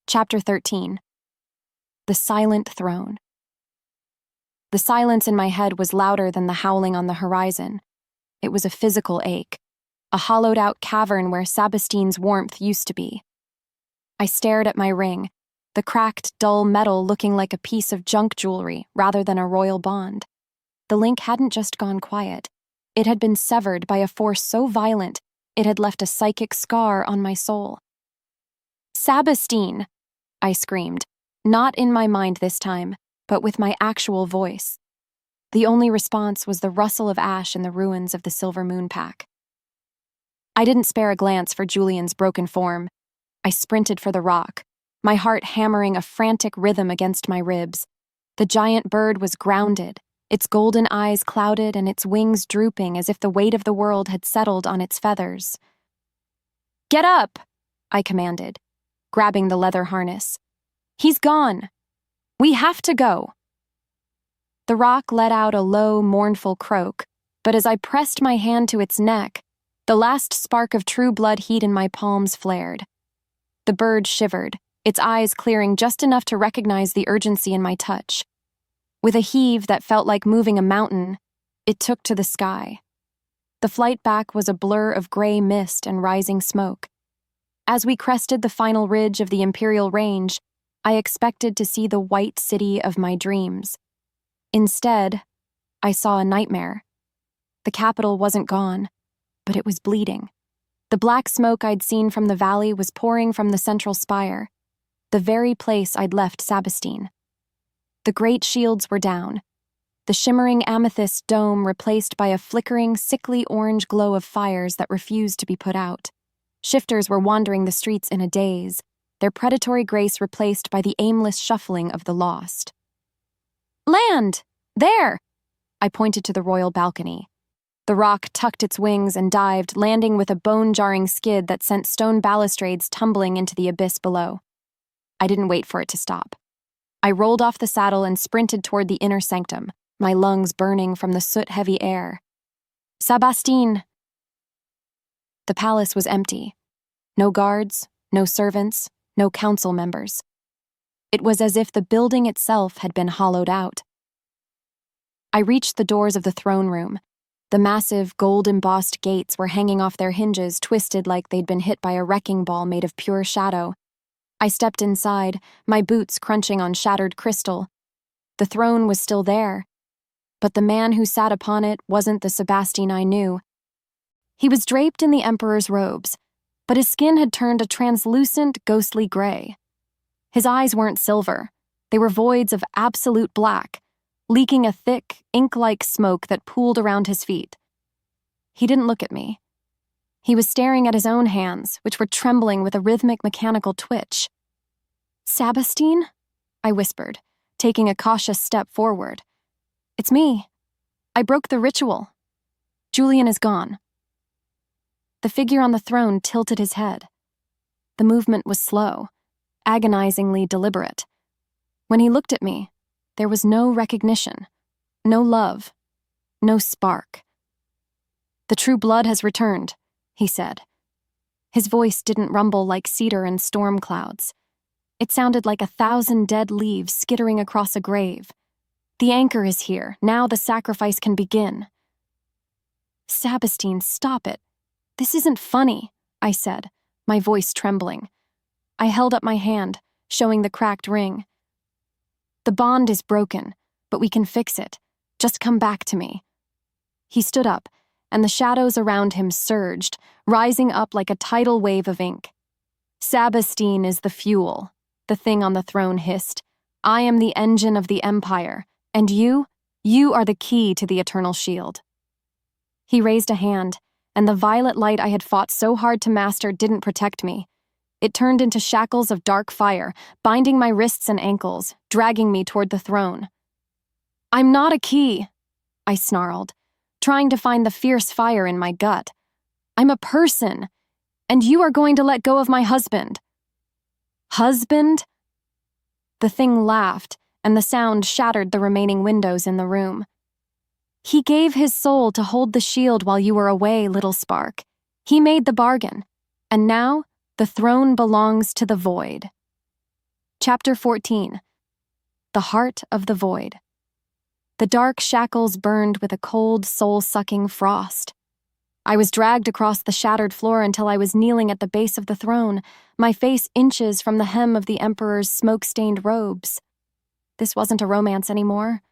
[SPEAKER 1] Chapter 13. The Silent Throne. The silence in my head was louder than the howling on the horizon. It was a physical ache, a hollowed-out cavern where Sabastine's warmth used to be. I stared at my ring, the cracked, dull metal looking like a piece of junk jewelry rather than a royal bond. The link hadn't just gone quiet. It had been severed by a force so violent, it had left a psychic scar on my soul. Sabastine! I screamed, not in my mind this time, but with my actual voice. The only response was the rustle of ash in the ruins of the Silver Moon Pack. I didn't spare a glance for Julian's broken form. I sprinted for the rock, my heart hammering a frantic rhythm against my ribs. The giant bird was grounded, its golden eyes clouded and its wings drooping as if the weight of the world had settled on its feathers. Get up, I commanded, grabbing the leather harness. He's gone. We have to go. The rock let out a low, mournful croak, but as I pressed my hand to its neck, the last spark of true blood heat in my palms flared. The bird shivered, its eyes clearing just enough to recognize the urgency in my touch. With a heave that felt like moving a mountain, it took to the sky. The flight back was a blur of gray mist and rising smoke. As we crested the final ridge of the Imperial Range, I expected to see the white city of my dreams. Instead, I saw a nightmare. The capital wasn't gone, but it was bleeding. The black smoke I'd seen from the valley was pouring from the central spire, the very place I'd left Sabastine. The great shields were down, the shimmering amethyst dome replaced by a flickering, sickly orange glow of fires that refused to be put out. Shifters were wandering the streets in a daze, their predatory grace replaced by the aimless shuffling of the lost. Land! There! I pointed to the royal balcony. The rock tucked its wings and dived, landing with a bone-jarring skid that sent stone balustrades tumbling into the abyss below. I didn't wait for it to stop. I rolled off the saddle and sprinted toward the inner sanctum, my lungs burning from the soot-heavy air. Sabastine! The palace was empty. No guards, no servants, no council members. It was as if the building itself had been hollowed out. I reached the doors of the throne room. The massive, gold-embossed gates were hanging off their hinges, twisted like they'd been hit by a wrecking ball made of pure shadow. I stepped inside, my boots crunching on shattered crystal. The throne was still there, but the man who sat upon it wasn't the Sabastine I knew. He was draped in the Emperor's robes, but his skin had turned a translucent, ghostly gray. His eyes weren't silver. They were voids of absolute black, leaking a thick, ink-like smoke that pooled around his feet. He didn't look at me. He was staring at his own hands, which were trembling with a rhythmic mechanical twitch. "Sabastine?" I whispered, taking a cautious step forward. "It's me. I broke the ritual. Julian is gone." The figure on the throne tilted his head. The movement was slow, agonizingly deliberate. When he looked at me, there was no recognition, no love, no spark. "The true blood has returned," he said. His voice didn't rumble like cedar in storm clouds. It sounded like 1,000 dead leaves skittering across a grave. "The anchor is here. Now the sacrifice can begin." "Sabastine, stop it. This isn't funny," I said, my voice trembling. I held up my hand, showing the cracked ring. "The bond is broken, but we can fix it. Just come back to me." He stood up, and the shadows around him surged, rising up like a tidal wave of ink. "Sabastine is the fuel," the thing on the throne hissed. "I am the engine of the Empire, and you are the key to the eternal shield." He raised a hand, and the violet light I had fought so hard to master didn't protect me. It turned into shackles of dark fire, binding my wrists and ankles, dragging me toward the throne. "I'm not a key," I snarled, trying to find the fierce fire in my gut. "I'm a person, and you are going to let go of my husband." "Husband?" The thing laughed, and the sound shattered the remaining windows in the room. "He gave his soul to hold the shield while you were away, little spark. He made the bargain, and now the throne belongs to the void." Chapter 14. The Heart of the Void. The dark shackles burned with a cold, soul-sucking frost. I was dragged across the shattered floor until I was kneeling at the base of the throne, my face inches from the hem of the Emperor's smoke-stained robes. This wasn't a romance anymore.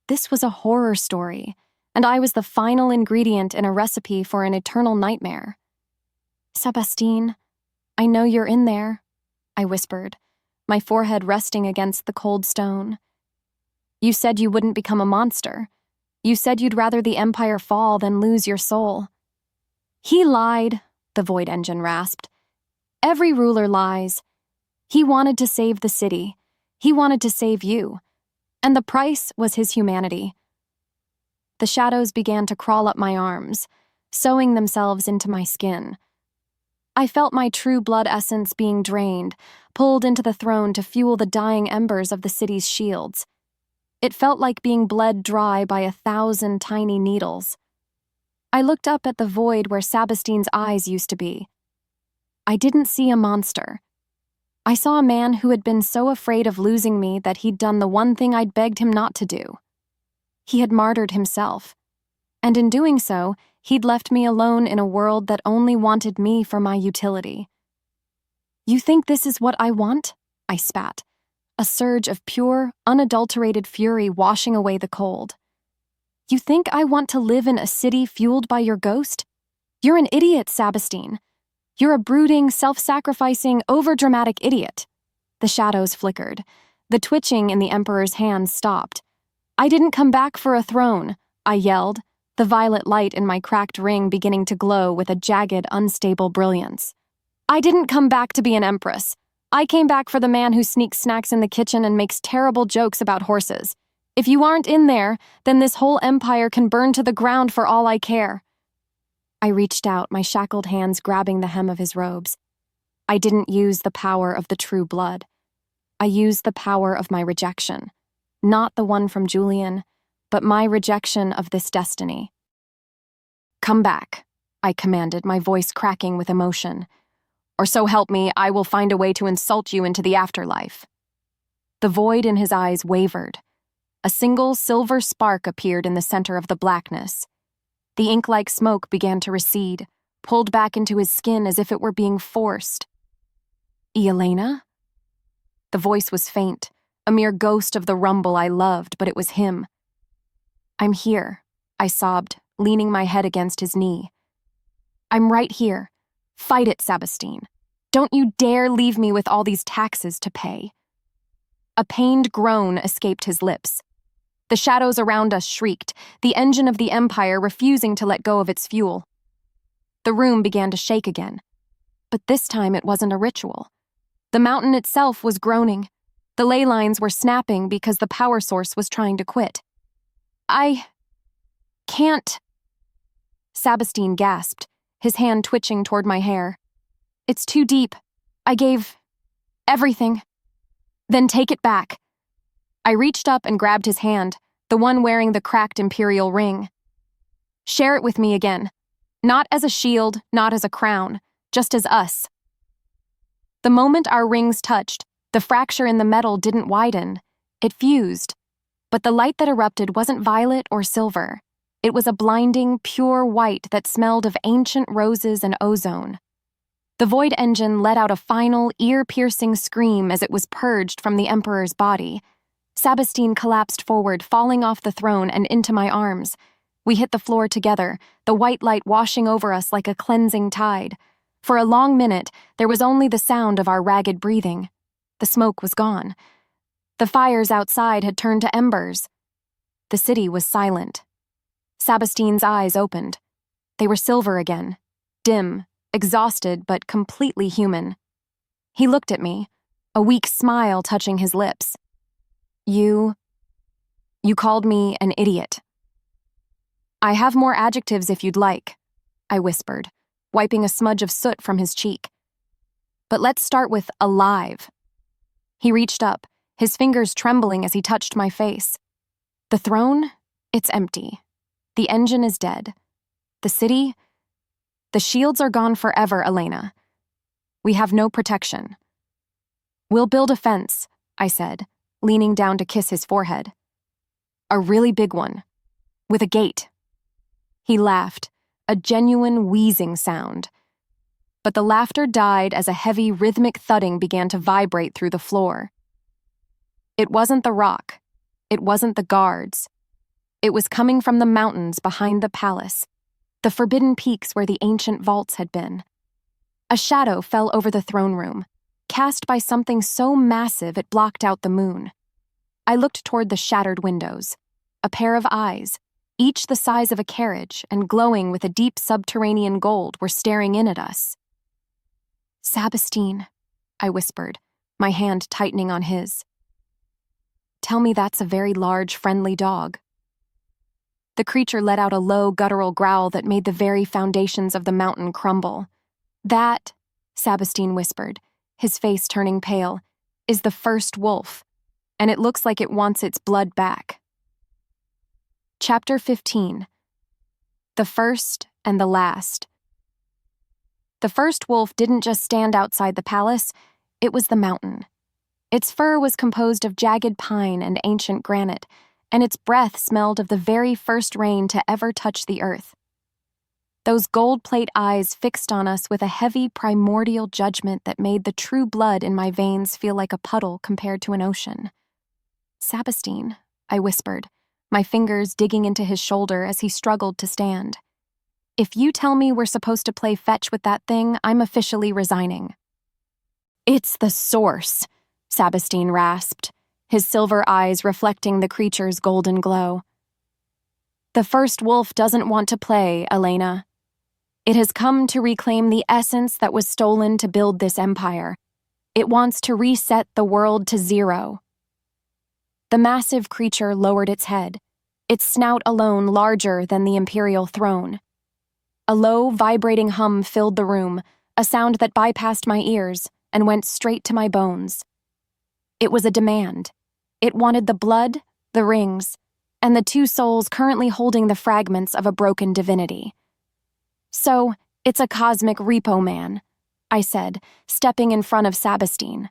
[SPEAKER 1] This was a horror story, and I was the final ingredient in a recipe for an eternal nightmare. "Sabastine, I know you're in there," I whispered, my forehead resting against the cold stone. "You said you wouldn't become a monster. You said you'd rather the Empire fall than lose your soul." "He lied," the void engine rasped. "Every ruler lies. He wanted to save the city. He wanted to save you. And the price was his humanity." The shadows began to crawl up my arms, sewing themselves into my skin. I felt my true blood essence being drained, pulled into the throne to fuel the dying embers of the city's shields. It felt like being bled dry by 1,000 tiny needles. I looked up at the void where Sabastine's eyes used to be. I didn't see a monster. I saw a man who had been so afraid of losing me that he'd done the one thing I'd begged him not to do. He had martyred himself, and in doing so, he'd left me alone in a world that only wanted me for my utility. "You think this is what I want?" I spat, a surge of pure, unadulterated fury washing away the cold. "You think I want to live in a city fueled by your ghost? You're an idiot, Sabastine. You're a brooding, self-sacrificing, overdramatic idiot." The shadows flickered. The twitching in the Emperor's hands stopped. "I didn't come back for a throne," I yelled, the violet light in my cracked ring beginning to glow with a jagged, unstable brilliance. "I didn't come back to be an empress. I came back for the man who sneaks snacks in the kitchen and makes terrible jokes about horses. If you aren't in there, then this whole empire can burn to the ground for all I care." I reached out, my shackled hands grabbing the hem of his robes. I didn't use the power of the true blood. I used the power of my rejection, not the one from Julian, but my rejection of this destiny. "Come back," I commanded, my voice cracking with emotion. "Or so help me, I will find a way to insult you into the afterlife." The void in his eyes wavered. A single silver spark appeared in the center of the blackness. The ink-like smoke began to recede, pulled back into his skin as if it were being forced. "Elena?" The voice was faint, a mere ghost of the rumble I loved, but it was him. "I'm here," I sobbed, leaning my head against his knee. "I'm right here. Fight it, Sabastine. Don't you dare leave me with all these taxes to pay." A pained groan escaped his lips. The shadows around us shrieked, the engine of the Empire refusing to let go of its fuel. The room began to shake again. But this time it wasn't a ritual. The mountain itself was groaning. The ley lines were snapping because the power source was trying to quit. "I can't," Sabastine gasped, his hand twitching toward my hair. "It's too deep. I gave everything." "Then take it back." I reached up and grabbed his hand, the one wearing the cracked imperial ring. "Share it with me again. Not as a shield, not as a crown, just as us." The moment our rings touched, the fracture in the metal didn't widen. It fused. But the light that erupted wasn't violet or silver. It was a blinding, pure white that smelled of ancient roses and ozone. The void engine let out a final, ear-piercing scream as it was purged from the Emperor's body. Sabastine collapsed forward, falling off the throne and into my arms. We hit the floor together, the white light washing over us like a cleansing tide. For a long minute, there was only the sound of our ragged breathing. The smoke was gone. The fires outside had turned to embers. The city was silent. Sabastine's eyes opened. They were silver again, dim, exhausted but completely human. He looked at me, a weak smile touching his lips. You called me an idiot." "I have more adjectives if you'd like," I whispered, wiping a smudge of soot from his cheek. "But let's start with alive." He reached up, his fingers trembling as he touched my face. "The throne? It's empty. The engine is dead. The city? The shields are gone forever, Elena. We have no protection." "We'll build a fence," I said, leaning down to kiss his forehead. "A really big one, with a gate." He laughed, a genuine wheezing sound. But the laughter died as a heavy rhythmic thudding began to vibrate through the floor. It wasn't the rock. It wasn't the guards. It was coming from the mountains behind the palace, the forbidden peaks where the ancient vaults had been. A shadow fell over the throne room, cast by something so massive it blocked out the moon. I looked toward the shattered windows. A pair of eyes, each the size of a carriage and glowing with a deep subterranean gold, were staring in at us. "Sabastine," I whispered, my hand tightening on his. "Tell me that's a very large, friendly dog." The creature let out a low, guttural growl that made the very foundations of the mountain crumble. "That," Sabastine whispered, his face turning pale, "is the first wolf, and it looks like it wants its blood back." Chapter 15. The First and the Last. The first wolf didn't just stand outside the palace, it was the mountain. Its fur was composed of jagged pine and ancient granite, and its breath smelled of the very first rain to ever touch the earth. Those gold plate eyes fixed on us with a heavy primordial judgment that made the true blood in my veins feel like a puddle compared to an ocean. "Sabastine," I whispered, my fingers digging into his shoulder as he struggled to stand. "If you tell me we're supposed to play fetch with that thing, I'm officially resigning." "It's the source," Sabastine rasped, his silver eyes reflecting the creature's golden glow. "The first wolf doesn't want to play, Elena. It has come to reclaim the essence that was stolen to build this empire. It wants to reset the world to zero." The massive creature lowered its head, its snout alone larger than the imperial throne. A low, vibrating hum filled the room, a sound that bypassed my ears and went straight to my bones. It was a demand. It wanted the blood, the rings, and the two souls currently holding the fragments of a broken divinity. So, it's a cosmic repo man, I said, stepping in front of Sabastine.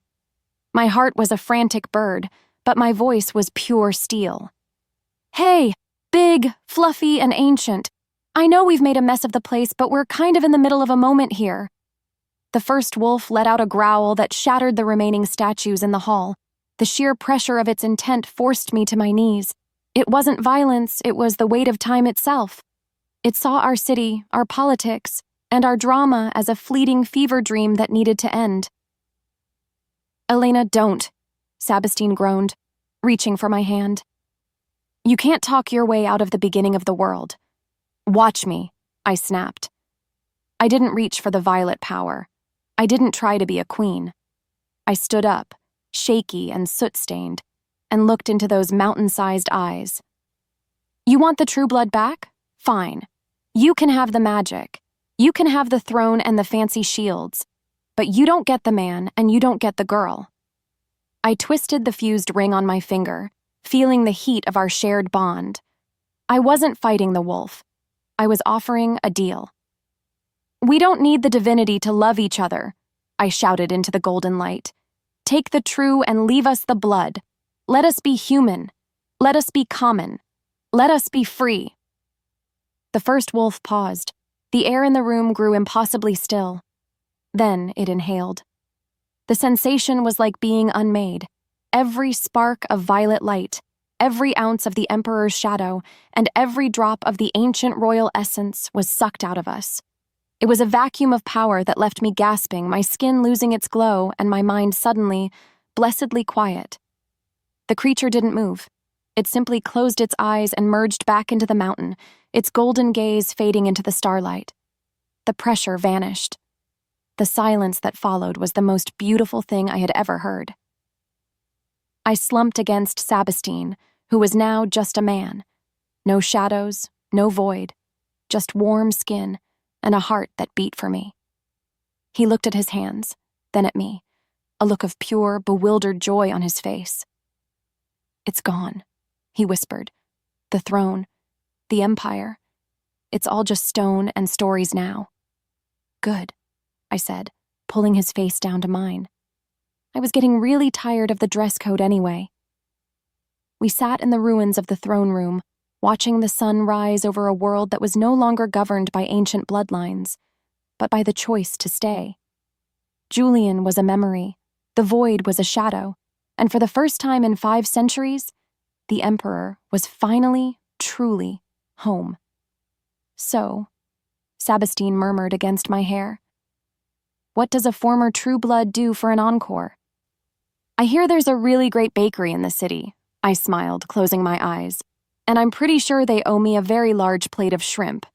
[SPEAKER 1] My heart was a frantic bird, but my voice was pure steel. Hey, big, fluffy, and ancient. I know we've made a mess of the place, but we're kind of in the middle of a moment here. The first wolf let out a growl that shattered the remaining statues in the hall. The sheer pressure of its intent forced me to my knees. It wasn't violence, it was the weight of time itself. It saw our city, our politics, and our drama as a fleeting fever dream that needed to end. Elena, don't, Sabastine groaned, reaching for my hand. You can't talk your way out of the beginning of the world. Watch me, I snapped. I didn't reach for the violet power. I didn't try to be a queen. I stood up, shaky and soot-stained, and looked into those mountain-sized eyes. You want the true blood back? Fine. You can have the magic. You can have the throne and the fancy shields. But you don't get the man, and you don't get the girl. I twisted the fused ring on my finger, feeling the heat of our shared bond. I wasn't fighting the wolf. I was offering a deal. We don't need the divinity to love each other, I shouted into the golden light. Take the true and leave us the blood. Let us be human. Let us be common. Let us be free. The first wolf paused. The air in the room grew impossibly still. Then it inhaled. The sensation was like being unmade. Every spark of violet light, every ounce of the Emperor's shadow, and every drop of the ancient royal essence was sucked out of us. It was a vacuum of power that left me gasping, my skin losing its glow, and my mind suddenly, blessedly quiet. The creature didn't move. It simply closed its eyes and merged back into the mountain, its golden gaze fading into the starlight. The pressure vanished. The silence that followed was the most beautiful thing I had ever heard. I slumped against Sabastine, who was now just a man. No shadows, no void, just warm skin and a heart that beat for me. He looked at his hands, then at me, a look of pure, bewildered joy on his face. It's gone, he whispered. The throne, the empire, it's all just stone and stories now. Good, I said, pulling his face down to mine. I was getting really tired of the dress code anyway. We sat in the ruins of the throne room, watching the sun rise over a world that was no longer governed by ancient bloodlines, but by the choice to stay. Julian was a memory, the void was a shadow, and for the first time in 5 centuries, the Emperor was finally, truly, home. So, Sabastine murmured against my hair, what does a former true blood do for an encore? I hear there's a really great bakery in the city, I smiled, closing my eyes, and I'm pretty sure they owe me a very large plate of shrimp.